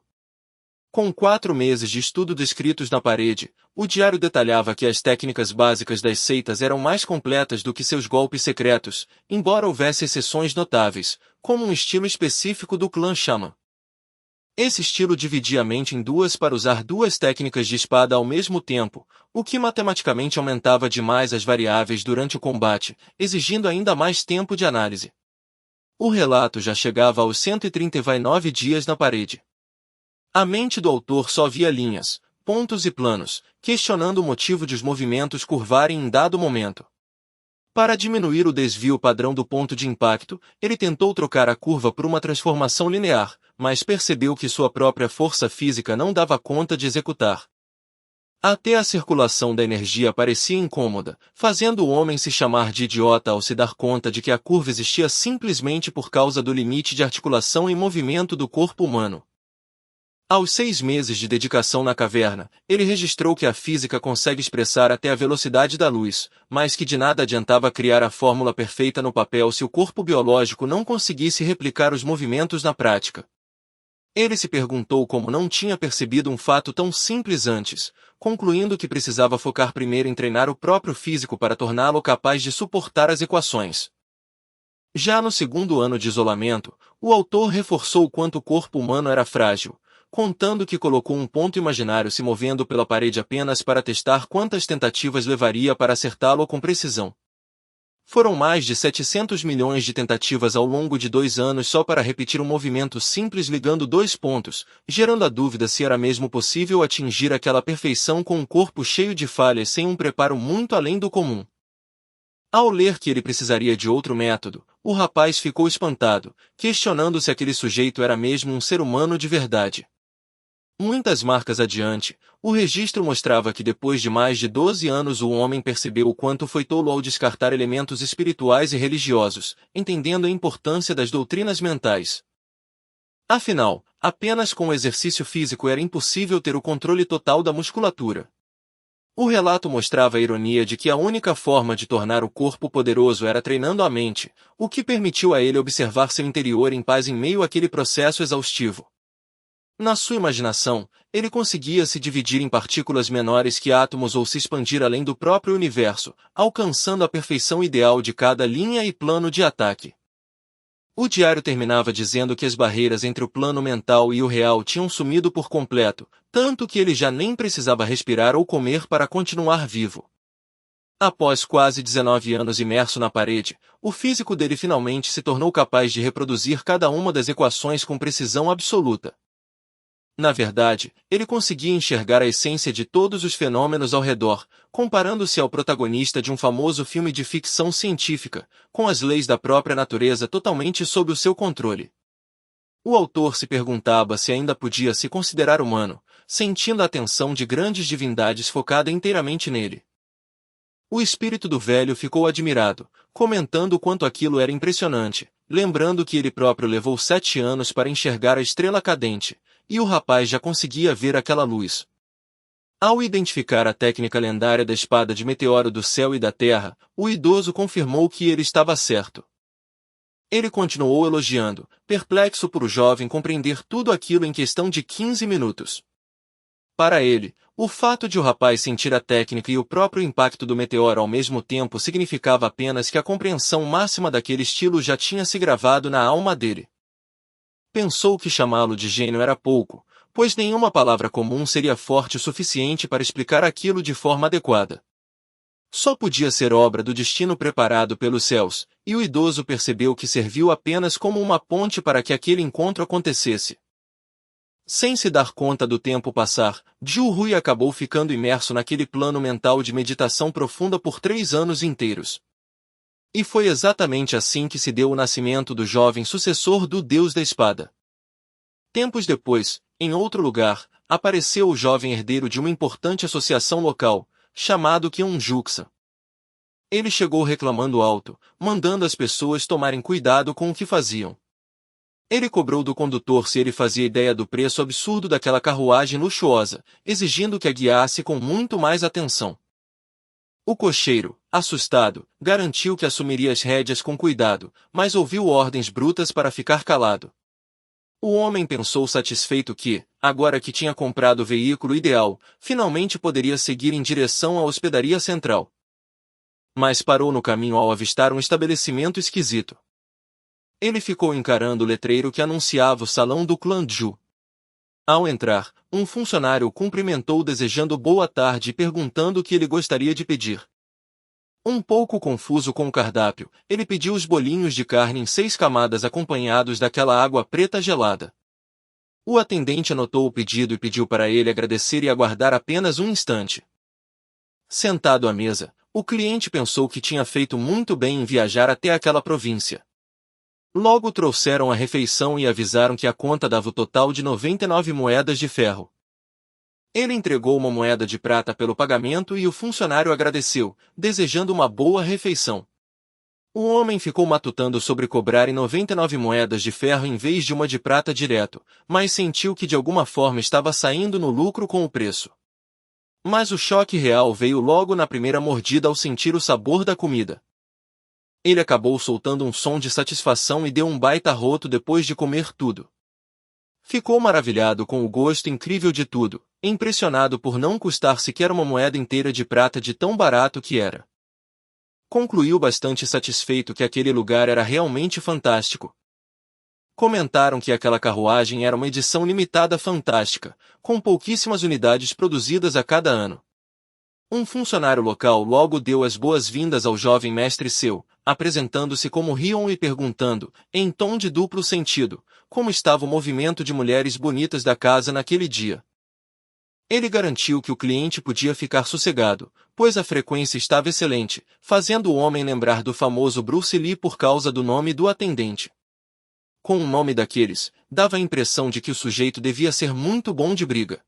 Com 4 meses de estudo descritos na parede, o diário detalhava que as técnicas básicas das seitas eram mais completas do que seus golpes secretos, embora houvesse exceções notáveis, como um estilo específico do clã Xamã. Esse estilo dividia a mente em duas para usar 2 técnicas de espada ao mesmo tempo, o que matematicamente aumentava demais as variáveis durante o combate, exigindo ainda mais tempo de análise. O relato já chegava aos 139 dias na parede. A mente do autor só via linhas, pontos e planos, questionando o motivo de os movimentos curvarem em dado momento. Para diminuir o desvio padrão do ponto de impacto, ele tentou trocar a curva por uma transformação linear, mas percebeu que sua própria força física não dava conta de executar. Até a circulação da energia parecia incômoda, fazendo o homem se chamar de idiota ao se dar conta de que a curva existia simplesmente por causa do limite de articulação e movimento do corpo humano. Aos 6 meses de dedicação na caverna, ele registrou que a física consegue expressar até a velocidade da luz, mas que de nada adiantava criar a fórmula perfeita no papel se o corpo biológico não conseguisse replicar os movimentos na prática. Ele se perguntou como não tinha percebido um fato tão simples antes, concluindo que precisava focar primeiro em treinar o próprio físico para torná-lo capaz de suportar as equações. Já no segundo ano de isolamento, o autor reforçou o quanto o corpo humano era frágil, contando que colocou um ponto imaginário se movendo pela parede apenas para testar quantas tentativas levaria para acertá-lo com precisão. Foram mais de 700 milhões de tentativas ao longo de 2 anos só para repetir um movimento simples ligando 2 pontos, gerando a dúvida se era mesmo possível atingir aquela perfeição com um corpo cheio de falhas sem um preparo muito além do comum. Ao ler que ele precisaria de outro método, o rapaz ficou espantado, questionando se aquele sujeito era mesmo um ser humano de verdade. Muitas marcas adiante, o registro mostrava que depois de mais de 12 anos o homem percebeu o quanto foi tolo ao descartar elementos espirituais e religiosos, entendendo a importância das doutrinas mentais. Afinal, apenas com o exercício físico era impossível ter o controle total da musculatura. O relato mostrava a ironia de que a única forma de tornar o corpo poderoso era treinando a mente, o que permitiu a ele observar seu interior em paz em meio àquele processo exaustivo. Na sua imaginação, ele conseguia se dividir em partículas menores que átomos ou se expandir além do próprio universo, alcançando a perfeição ideal de cada linha e plano de ataque. O diário terminava dizendo que as barreiras entre o plano mental e o real tinham sumido por completo, tanto que ele já nem precisava respirar ou comer para continuar vivo. Após quase 19 anos imerso na parede, o físico dele finalmente se tornou capaz de reproduzir cada uma das equações com precisão absoluta. Na verdade, ele conseguia enxergar a essência de todos os fenômenos ao redor, comparando-se ao protagonista de um famoso filme de ficção científica, com as leis da própria natureza totalmente sob o seu controle. O autor se perguntava se ainda podia se considerar humano, sentindo a atenção de grandes divindades focada inteiramente nele. O espírito do velho ficou admirado, comentando o quanto aquilo era impressionante, lembrando que ele próprio levou 7 anos para enxergar a estrela cadente, e o rapaz já conseguia ver aquela luz. Ao identificar a técnica lendária da espada de meteoro do céu e da terra, o idoso confirmou que ele estava certo. Ele continuou elogiando, perplexo por o jovem compreender tudo aquilo em questão de 15 minutos. Para ele, o fato de o rapaz sentir a técnica e o próprio impacto do meteoro ao mesmo tempo significava apenas que a compreensão máxima daquele estilo já tinha se gravado na alma dele. Pensou que chamá-lo de gênio era pouco, pois nenhuma palavra comum seria forte o suficiente para explicar aquilo de forma adequada. Só podia ser obra do destino preparado pelos céus, e o idoso percebeu que serviu apenas como uma ponte para que aquele encontro acontecesse. Sem se dar conta do tempo passar, Jiu Rui acabou ficando imerso naquele plano mental de meditação profunda por 3 anos inteiros. E foi exatamente assim que se deu o nascimento do jovem sucessor do Deus da Espada. Tempos depois, em outro lugar, apareceu o jovem herdeiro de uma importante associação local, chamado Kyonjuksa. Ele chegou reclamando alto, mandando as pessoas tomarem cuidado com o que faziam. Ele cobrou do condutor se ele fazia ideia do preço absurdo daquela carruagem luxuosa, exigindo que a guiasse com muito mais atenção. O cocheiro, assustado, garantiu que assumiria as rédeas com cuidado, mas ouviu ordens brutas para ficar calado. O homem pensou satisfeito que, agora que tinha comprado o veículo ideal, finalmente poderia seguir em direção à hospedaria central. Mas parou no caminho ao avistar um estabelecimento esquisito. Ele ficou encarando o letreiro que anunciava o salão do clã Zhu. Ao entrar, um funcionário o cumprimentou desejando boa tarde e perguntando o que ele gostaria de pedir. Um pouco confuso com o cardápio, ele pediu os bolinhos de carne em 6 camadas acompanhados daquela água preta gelada. O atendente anotou o pedido e pediu para ele agradecer e aguardar apenas um instante. Sentado à mesa, o cliente pensou que tinha feito muito bem em viajar até aquela província. Logo trouxeram a refeição e avisaram que a conta dava o total de 99 moedas de ferro. Ele entregou uma moeda de prata pelo pagamento e o funcionário agradeceu, desejando uma boa refeição. O homem ficou matutando sobre cobrar 99 moedas de ferro em vez de uma de prata direto, mas sentiu que de alguma forma estava saindo no lucro com o preço. Mas o choque real veio logo na primeira mordida ao sentir o sabor da comida. Ele acabou soltando um som de satisfação e deu um baita arroto depois de comer tudo. Ficou maravilhado com o gosto incrível de tudo, impressionado por não custar sequer uma moeda inteira de prata de tão barato que era. Concluiu bastante satisfeito que aquele lugar era realmente fantástico. Comentaram que aquela carruagem era uma edição limitada fantástica, com pouquíssimas unidades produzidas a cada ano. Um funcionário local logo deu as boas-vindas ao jovem mestre seu, apresentando-se como Rion e perguntando, em tom de duplo sentido, como estava o movimento de mulheres bonitas da casa naquele dia. Ele garantiu que o cliente podia ficar sossegado, pois a frequência estava excelente, fazendo o homem lembrar do famoso Bruce Lee por causa do nome do atendente. Com um nome daqueles, dava a impressão de que o sujeito devia ser muito bom de briga.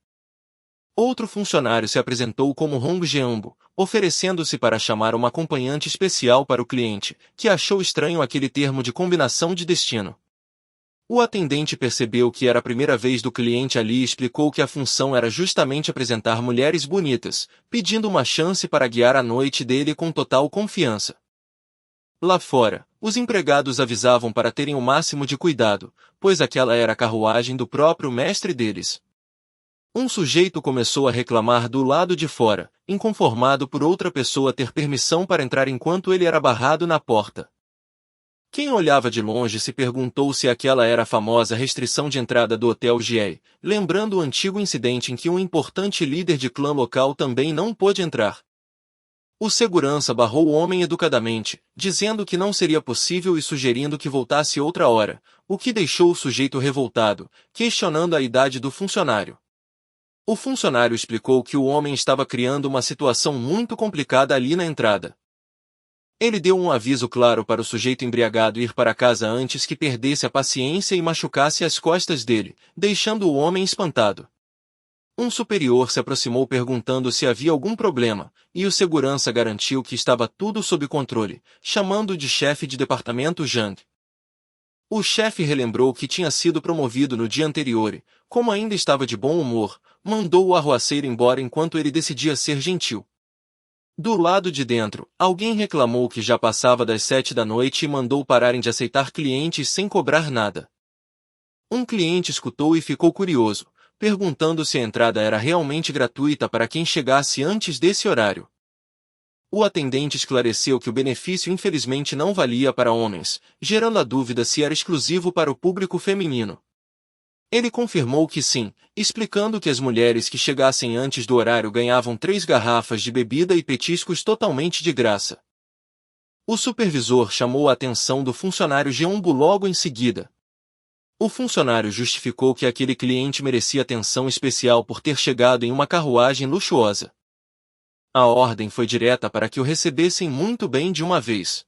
Outro funcionário se apresentou como Hong Jeambo, oferecendo-se para chamar uma acompanhante especial para o cliente, que achou estranho aquele termo de combinação de destino. O atendente percebeu que era a primeira vez do cliente ali e explicou que a função era justamente apresentar mulheres bonitas, pedindo uma chance para guiar a noite dele com total confiança. Lá fora, os empregados avisavam para terem o máximo de cuidado, pois aquela era a carruagem do próprio mestre deles. Um sujeito começou a reclamar do lado de fora, inconformado por outra pessoa ter permissão para entrar enquanto ele era barrado na porta. Quem olhava de longe se perguntou se aquela era a famosa restrição de entrada do Hotel Giei, lembrando o antigo incidente em que um importante líder de clã local também não pôde entrar. O segurança barrou o homem educadamente, dizendo que não seria possível e sugerindo que voltasse outra hora, o que deixou o sujeito revoltado, questionando a idade do funcionário. O funcionário explicou que o homem estava criando uma situação muito complicada ali na entrada. Ele deu um aviso claro para o sujeito embriagado ir para casa antes que perdesse a paciência e machucasse as costas dele, deixando o homem espantado. Um superior se aproximou perguntando se havia algum problema, e o segurança garantiu que estava tudo sob controle, chamando de chefe de departamento Zhang. O chefe relembrou que tinha sido promovido no dia anterior e, como ainda estava de bom humor, mandou o arruaceiro embora enquanto ele decidia ser gentil. Do lado de dentro, alguém reclamou que já passava das 7 da noite e mandou pararem de aceitar clientes sem cobrar nada. Um cliente escutou e ficou curioso, perguntando se a entrada era realmente gratuita para quem chegasse antes desse horário. O atendente esclareceu que o benefício infelizmente não valia para homens, gerando a dúvida se era exclusivo para o público feminino. Ele confirmou que sim, explicando que as mulheres que chegassem antes do horário ganhavam 3 garrafas de bebida e petiscos totalmente de graça. O supervisor chamou a atenção do funcionário Jeumbo logo em seguida. O funcionário justificou que aquele cliente merecia atenção especial por ter chegado em uma carruagem luxuosa. A ordem foi direta para que o recebessem muito bem de uma vez.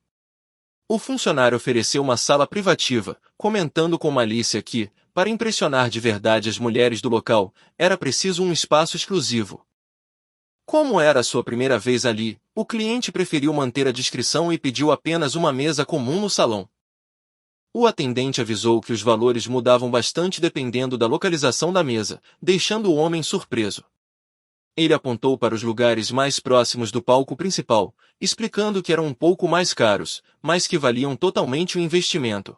O funcionário ofereceu uma sala privativa, comentando com malícia que, para impressionar de verdade as mulheres do local, era preciso um espaço exclusivo. Como era a sua primeira vez ali, o cliente preferiu manter a discrição e pediu apenas uma mesa comum no salão. O atendente avisou que os valores mudavam bastante dependendo da localização da mesa, deixando o homem surpreso. Ele apontou para os lugares mais próximos do palco principal, explicando que eram um pouco mais caros, mas que valiam totalmente o investimento.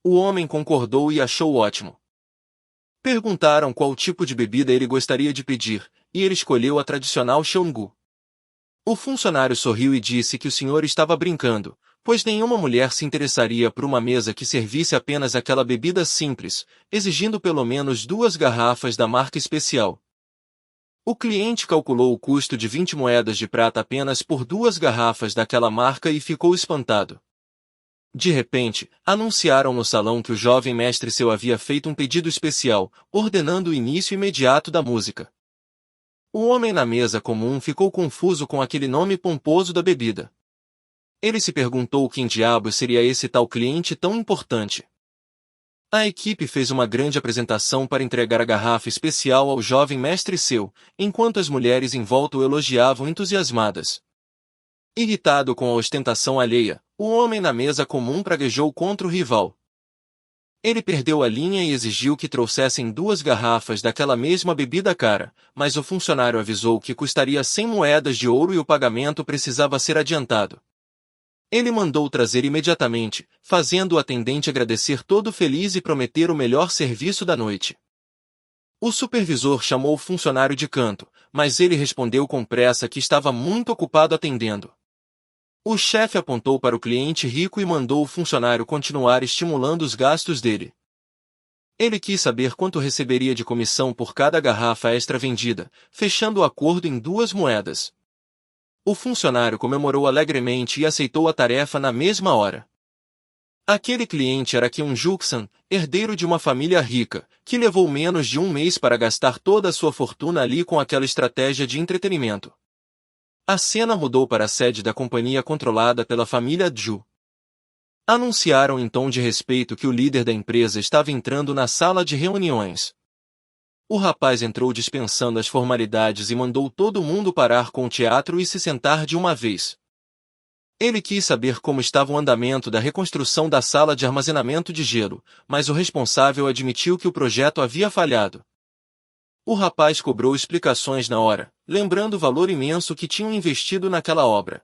O homem concordou e achou ótimo. Perguntaram qual tipo de bebida ele gostaria de pedir, e ele escolheu a tradicional Xionggu. O funcionário sorriu e disse que o senhor estava brincando, pois nenhuma mulher se interessaria por uma mesa que servisse apenas aquela bebida simples, exigindo pelo menos 2 garrafas da marca especial. O cliente calculou o custo de 20 moedas de prata apenas por 2 garrafas daquela marca e ficou espantado. De repente, anunciaram no salão que o jovem mestre seu havia feito um pedido especial, ordenando o início imediato da música. O homem na mesa comum ficou confuso com aquele nome pomposo da bebida. Ele se perguntou quem diabos seria esse tal cliente tão importante. A equipe fez uma grande apresentação para entregar a garrafa especial ao jovem mestre seu, enquanto as mulheres em volta o elogiavam entusiasmadas. Irritado com a ostentação alheia, o homem na mesa comum praguejou contra o rival. Ele perdeu a linha e exigiu que trouxessem 2 garrafas daquela mesma bebida cara, mas o funcionário avisou que custaria 100 moedas de ouro e o pagamento precisava ser adiantado. Ele mandou trazer imediatamente, fazendo o atendente agradecer todo feliz e prometer o melhor serviço da noite. O supervisor chamou o funcionário de canto, mas ele respondeu com pressa que estava muito ocupado atendendo. O chefe apontou para o cliente rico e mandou o funcionário continuar estimulando os gastos dele. Ele quis saber quanto receberia de comissão por cada garrafa extra vendida, fechando o acordo em 2 moedas. O funcionário comemorou alegremente e aceitou a tarefa na mesma hora. Aquele cliente era Kyung Juk-san, herdeiro de uma família rica, que levou menos de 1 mês para gastar toda a sua fortuna ali com aquela estratégia de entretenimento. A cena mudou para a sede da companhia controlada pela família Ju. Anunciaram em tom de respeito que o líder da empresa estava entrando na sala de reuniões. O rapaz entrou dispensando as formalidades e mandou todo mundo parar com o teatro e se sentar de uma vez. Ele quis saber como estava o andamento da reconstrução da sala de armazenamento de gelo, mas o responsável admitiu que o projeto havia falhado. O rapaz cobrou explicações na hora, lembrando o valor imenso que tinham investido naquela obra.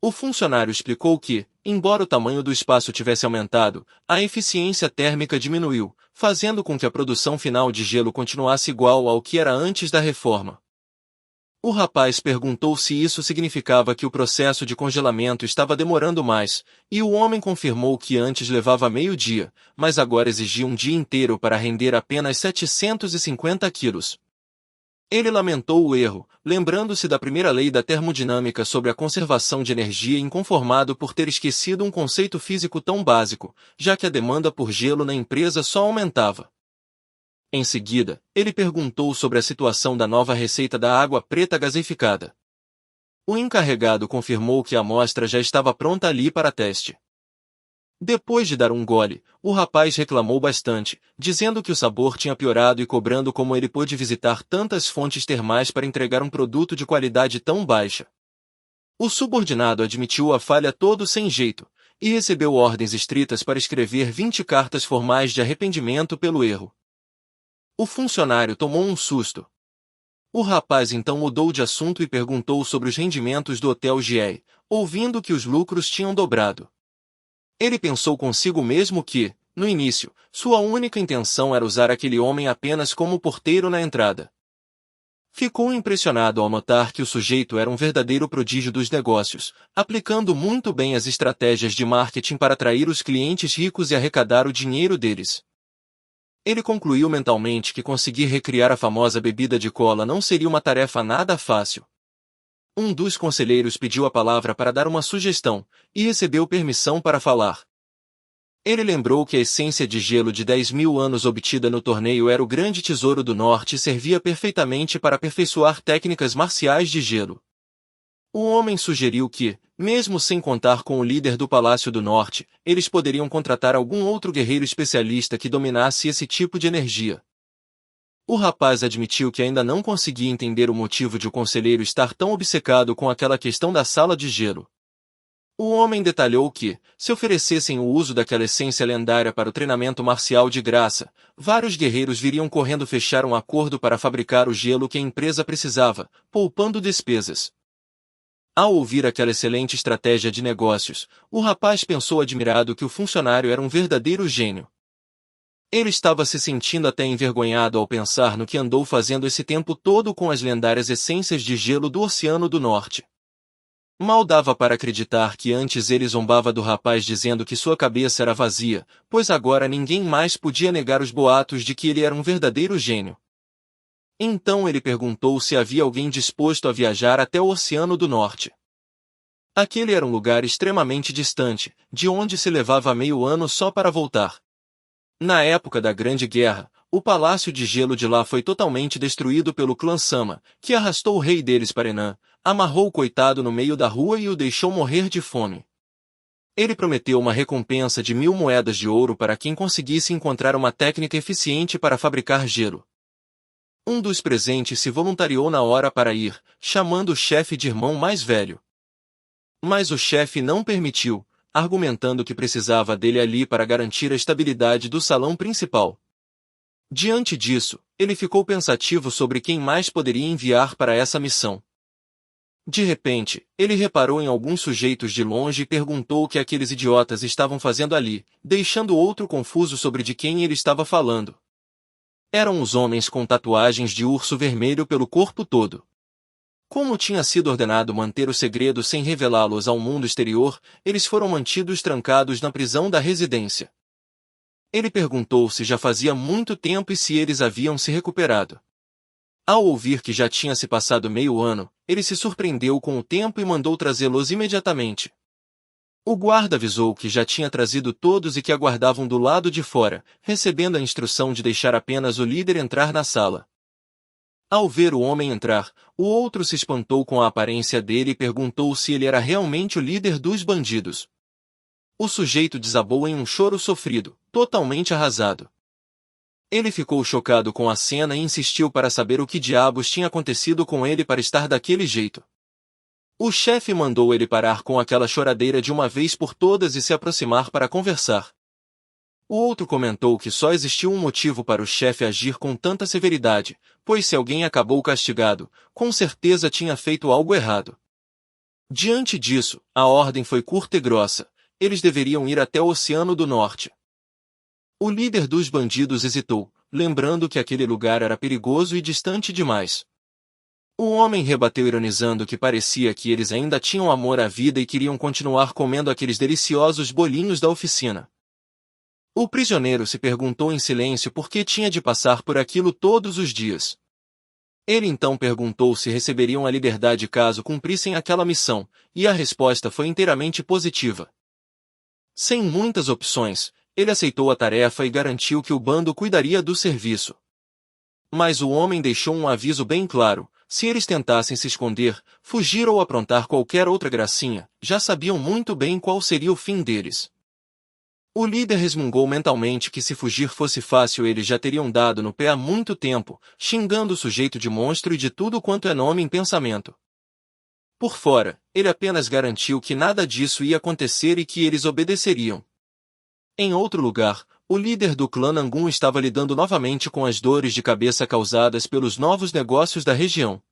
O funcionário explicou que, embora o tamanho do espaço tivesse aumentado, a eficiência térmica diminuiu, fazendo com que a produção final de gelo continuasse igual ao que era antes da reforma. O rapaz perguntou se isso significava que o processo de congelamento estava demorando mais, e o homem confirmou que antes levava meio-dia, mas agora exigia um dia inteiro para render apenas 750 quilos. Ele lamentou o erro, lembrando-se da primeira lei da termodinâmica sobre a conservação de energia e inconformado por ter esquecido um conceito físico tão básico, já que a demanda por gelo na empresa só aumentava. Em seguida, ele perguntou sobre a situação da nova receita da água preta gaseificada. O encarregado confirmou que a amostra já estava pronta ali para teste. Depois de dar um gole, o rapaz reclamou bastante, dizendo que o sabor tinha piorado e cobrando como ele pôde visitar tantas fontes termais para entregar um produto de qualidade tão baixa. O subordinado admitiu a falha todo sem jeito, e recebeu ordens estritas para escrever 20 cartas formais de arrependimento pelo erro. O funcionário tomou um susto. O rapaz então mudou de assunto e perguntou sobre os rendimentos do Hotel Gier, ouvindo que os lucros tinham dobrado. Ele pensou consigo mesmo que, no início, sua única intenção era usar aquele homem apenas como porteiro na entrada. Ficou impressionado ao notar que o sujeito era um verdadeiro prodígio dos negócios, aplicando muito bem as estratégias de marketing para atrair os clientes ricos e arrecadar o dinheiro deles. Ele concluiu mentalmente que conseguir recriar a famosa bebida de cola não seria uma tarefa nada fácil. Um dos conselheiros pediu a palavra para dar uma sugestão, e recebeu permissão para falar. Ele lembrou que a essência de gelo de 10.000 anos obtida no torneio era o grande tesouro do norte e servia perfeitamente para aperfeiçoar técnicas marciais de gelo. O homem sugeriu que, mesmo sem contar com o líder do Palácio do Norte, eles poderiam contratar algum outro guerreiro especialista que dominasse esse tipo de energia. O rapaz admitiu que ainda não conseguia entender o motivo de o conselheiro estar tão obcecado com aquela questão da sala de gelo. O homem detalhou que, se oferecessem o uso daquela essência lendária para o treinamento marcial de graça, vários guerreiros viriam correndo fechar um acordo para fabricar o gelo que a empresa precisava, poupando despesas. Ao ouvir aquela excelente estratégia de negócios, o rapaz pensou admirado que o funcionário era um verdadeiro gênio. Ele estava se sentindo até envergonhado ao pensar no que andou fazendo esse tempo todo com as lendárias essências de gelo do Oceano do Norte. Mal dava para acreditar que antes ele zombava do rapaz dizendo que sua cabeça era vazia, pois agora ninguém mais podia negar os boatos de que ele era um verdadeiro gênio. Então ele perguntou se havia alguém disposto a viajar até o Oceano do Norte. Aquele era um lugar extremamente distante, de onde se levava meio ano só para voltar. Na época da Grande Guerra, o Palácio de Gelo de lá foi totalmente destruído pelo clã Sama, que arrastou o rei deles para Henan, amarrou o coitado no meio da rua e o deixou morrer de fome. Ele prometeu uma recompensa de 1000 moedas de ouro para quem conseguisse encontrar uma técnica eficiente para fabricar gelo. Um dos presentes se voluntariou na hora para ir, chamando o chefe de irmão mais velho. Mas o chefe não permitiu, argumentando que precisava dele ali para garantir a estabilidade do salão principal. Diante disso, ele ficou pensativo sobre quem mais poderia enviar para essa missão. De repente, ele reparou em alguns sujeitos de longe e perguntou o que aqueles idiotas estavam fazendo ali, deixando o outro confuso sobre de quem ele estava falando. Eram os homens com tatuagens de urso vermelho pelo corpo todo. Como tinha sido ordenado manter o segredo sem revelá-los ao mundo exterior, eles foram mantidos trancados na prisão da residência. Ele perguntou se já fazia muito tempo e se eles haviam se recuperado. Ao ouvir que já tinha se passado meio ano, ele se surpreendeu com o tempo e mandou trazê-los imediatamente. O guarda avisou que já tinha trazido todos e que aguardavam do lado de fora, recebendo a instrução de deixar apenas o líder entrar na sala. Ao ver o homem entrar, o outro se espantou com a aparência dele e perguntou se ele era realmente o líder dos bandidos. O sujeito desabou em um choro sofrido, totalmente arrasado. Ele ficou chocado com a cena e insistiu para saber o que diabos tinha acontecido com ele para estar daquele jeito. O chefe mandou ele parar com aquela choradeira de uma vez por todas e se aproximar para conversar. O outro comentou que só existiu um motivo para o chefe agir com tanta severidade, pois se alguém acabou castigado, com certeza tinha feito algo errado. Diante disso, a ordem foi curta e grossa: eles deveriam ir até o Oceano do Norte. O líder dos bandidos hesitou, lembrando que aquele lugar era perigoso e distante demais. O homem rebateu ironizando que parecia que eles ainda tinham amor à vida e queriam continuar comendo aqueles deliciosos bolinhos da oficina. O prisioneiro se perguntou em silêncio por que tinha de passar por aquilo todos os dias. Ele então perguntou se receberiam a liberdade caso cumprissem aquela missão, e a resposta foi inteiramente positiva. Sem muitas opções, ele aceitou a tarefa e garantiu que o bando cuidaria do serviço. Mas o homem deixou um aviso bem claro: se eles tentassem se esconder, fugir ou aprontar qualquer outra gracinha, já sabiam muito bem qual seria o fim deles. O líder resmungou mentalmente que se fugir fosse fácil eles já teriam dado no pé há muito tempo, xingando o sujeito de monstro e de tudo quanto é nome em pensamento. Por fora, ele apenas garantiu que nada disso ia acontecer e que eles obedeceriam. Em outro lugar, o líder do clã Nangun estava lidando novamente com as dores de cabeça causadas pelos novos negócios da região.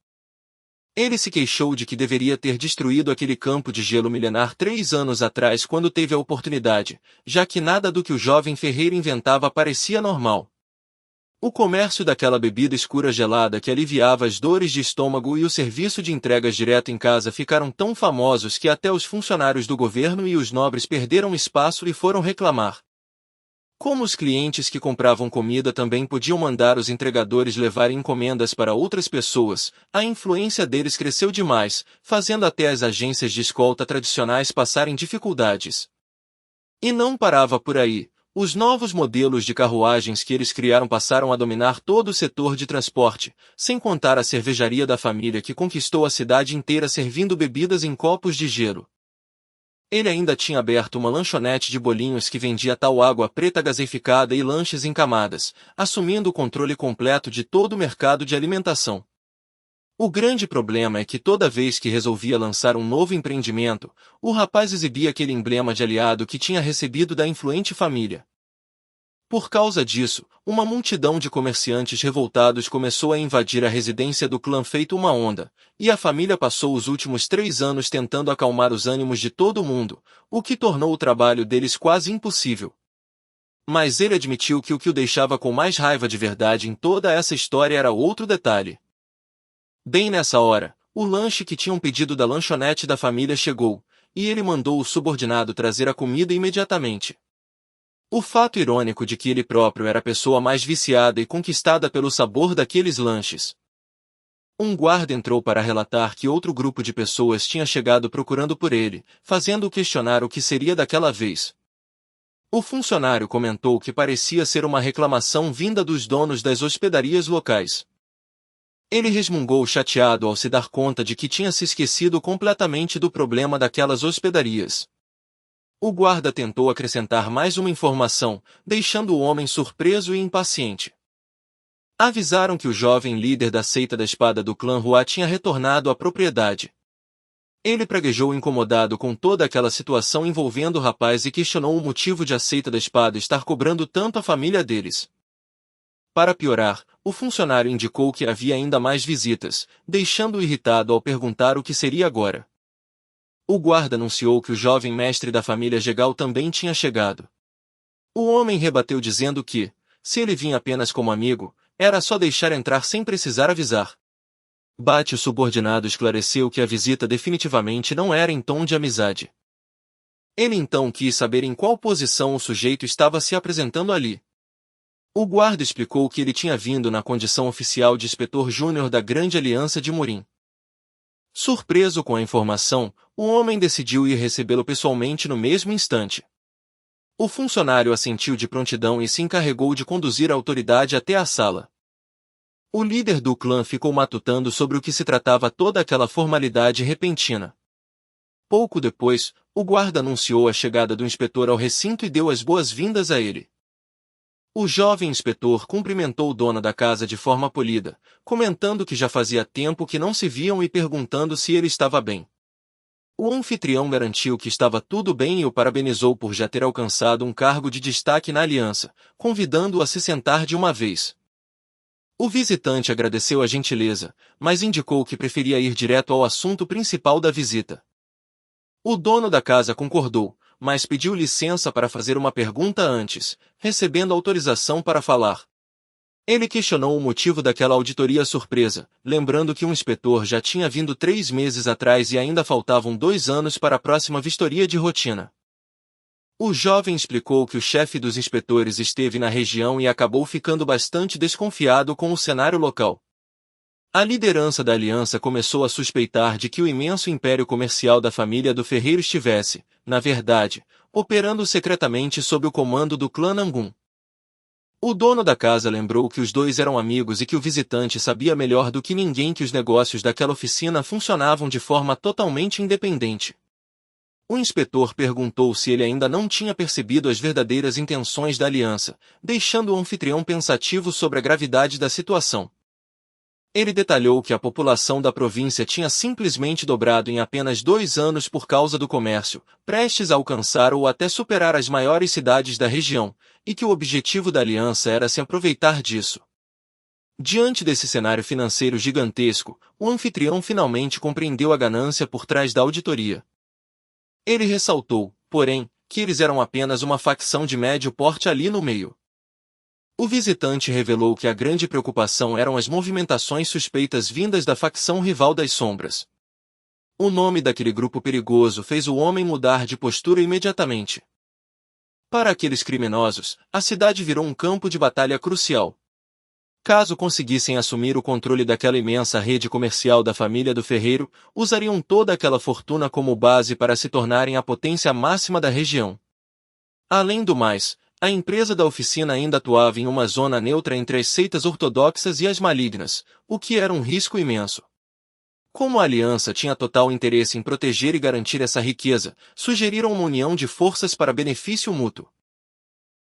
Ele se queixou de que deveria ter destruído aquele campo de gelo milenar 3 anos atrás quando teve a oportunidade, já que nada do que o jovem ferreiro inventava parecia normal. O comércio daquela bebida escura gelada que aliviava as dores de estômago e o serviço de entregas direto em casa ficaram tão famosos que até os funcionários do governo e os nobres perderam espaço e foram reclamar. Como os clientes que compravam comida também podiam mandar os entregadores levarem encomendas para outras pessoas, a influência deles cresceu demais, fazendo até as agências de escolta tradicionais passarem dificuldades. E não parava por aí. Os novos modelos de carruagens que eles criaram passaram a dominar todo o setor de transporte, sem contar a cervejaria da família que conquistou a cidade inteira servindo bebidas em copos de gelo. Ele ainda tinha aberto uma lanchonete de bolinhos que vendia tal água preta gaseificada e lanches em camadas, assumindo o controle completo de todo o mercado de alimentação. O grande problema é que toda vez que resolvia lançar um novo empreendimento, o rapaz exibia aquele emblema de aliado que tinha recebido da influente família. Por causa disso, uma multidão de comerciantes revoltados começou a invadir a residência do clã feito uma onda, e a família passou os últimos 3 anos tentando acalmar os ânimos de todo mundo, o que tornou o trabalho deles quase impossível. Mas ele admitiu que o que o deixava com mais raiva de verdade em toda essa história era outro detalhe. Bem nessa hora, o lanche que tinham pedido da lanchonete da família chegou, e ele mandou o subordinado trazer a comida imediatamente. O fato irônico de que ele próprio era a pessoa mais viciada e conquistada pelo sabor daqueles lanches. Um guarda entrou para relatar que outro grupo de pessoas tinha chegado procurando por ele, fazendo-o questionar o que seria daquela vez. O funcionário comentou que parecia ser uma reclamação vinda dos donos das hospedarias locais. Ele resmungou chateado ao se dar conta de que tinha se esquecido completamente do problema daquelas hospedarias. O guarda tentou acrescentar mais uma informação, deixando o homem surpreso e impaciente. Avisaram que o jovem líder da seita da espada do clã Hua tinha retornado à propriedade. Ele praguejou incomodado com toda aquela situação envolvendo o rapaz e questionou o motivo de a seita da espada estar cobrando tanto a família deles. Para piorar, o funcionário indicou que havia ainda mais visitas, deixando-o irritado ao perguntar o que seria agora. O guarda anunciou que o jovem mestre da família Gegal também tinha chegado. O homem rebateu dizendo que, se ele vinha apenas como amigo, era só deixar entrar sem precisar avisar. Bate o subordinado esclareceu que a visita definitivamente não era em tom de amizade. Ele então quis saber em qual posição o sujeito estava se apresentando ali. O guarda explicou que ele tinha vindo na condição oficial de inspetor júnior da Grande Aliança de Murim. Surpreso com a informação, o homem decidiu ir recebê-lo pessoalmente no mesmo instante. O funcionário assentiu de prontidão e se encarregou de conduzir a autoridade até a sala. O líder do clã ficou matutando sobre o que se tratava toda aquela formalidade repentina. Pouco depois, o guarda anunciou a chegada do inspetor ao recinto e deu as boas-vindas a ele. O jovem inspetor cumprimentou o dono da casa de forma polida, comentando que já fazia tempo que não se viam e perguntando se ele estava bem. O anfitrião garantiu que estava tudo bem e o parabenizou por já ter alcançado um cargo de destaque na aliança, convidando-o a se sentar de uma vez. O visitante agradeceu a gentileza, mas indicou que preferia ir direto ao assunto principal da visita. O dono da casa concordou, mas pediu licença para fazer uma pergunta antes, recebendo autorização para falar. Ele questionou o motivo daquela auditoria surpresa, lembrando que um inspetor já tinha vindo 3 meses atrás e ainda faltavam 2 anos para a próxima vistoria de rotina. O jovem explicou que o chefe dos inspetores esteve na região e acabou ficando bastante desconfiado com o cenário local. A liderança da aliança começou a suspeitar de que o imenso império comercial da família do Ferreiro estivesse, na verdade, operando secretamente sob o comando do clã Nangun. O dono da casa lembrou que os dois eram amigos e que o visitante sabia melhor do que ninguém que os negócios daquela oficina funcionavam de forma totalmente independente. O inspetor perguntou se ele ainda não tinha percebido as verdadeiras intenções da aliança, deixando o anfitrião pensativo sobre a gravidade da situação. Ele detalhou que a população da província tinha simplesmente dobrado em apenas 2 anos por causa do comércio, prestes a alcançar ou até superar as maiores cidades da região, e que o objetivo da aliança era se aproveitar disso. Diante desse cenário financeiro gigantesco, o anfitrião finalmente compreendeu a ganância por trás da auditoria. Ele ressaltou, porém, que eles eram apenas uma facção de médio porte ali no meio. O visitante revelou que a grande preocupação eram as movimentações suspeitas vindas da facção rival das sombras. O nome daquele grupo perigoso fez o homem mudar de postura imediatamente. Para aqueles criminosos, a cidade virou um campo de batalha crucial. Caso conseguissem assumir o controle daquela imensa rede comercial da família do Ferreiro, usariam toda aquela fortuna como base para se tornarem a potência máxima da região. Além do mais, a empresa da oficina ainda atuava em uma zona neutra entre as seitas ortodoxas e as malignas, o que era um risco imenso. Como a aliança tinha total interesse em proteger e garantir essa riqueza, sugeriram uma união de forças para benefício mútuo.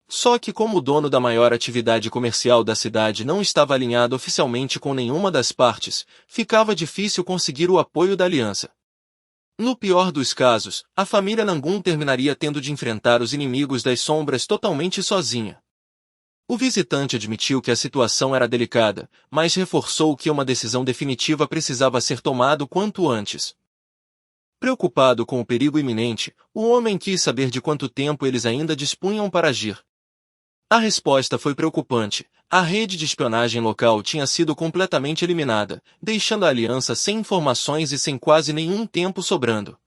Só que como o dono da maior atividade comercial da cidade não estava alinhado oficialmente com nenhuma das partes, ficava difícil conseguir o apoio da aliança. No pior dos casos, a família Nangun terminaria tendo de enfrentar os inimigos das sombras totalmente sozinha. O visitante admitiu que a situação era delicada, mas reforçou que uma decisão definitiva precisava ser tomada o quanto antes. Preocupado com o perigo iminente, o homem quis saber de quanto tempo eles ainda dispunham para agir. A resposta foi preocupante. A rede de espionagem local tinha sido completamente eliminada, deixando a aliança sem informações e sem quase nenhum tempo sobrando.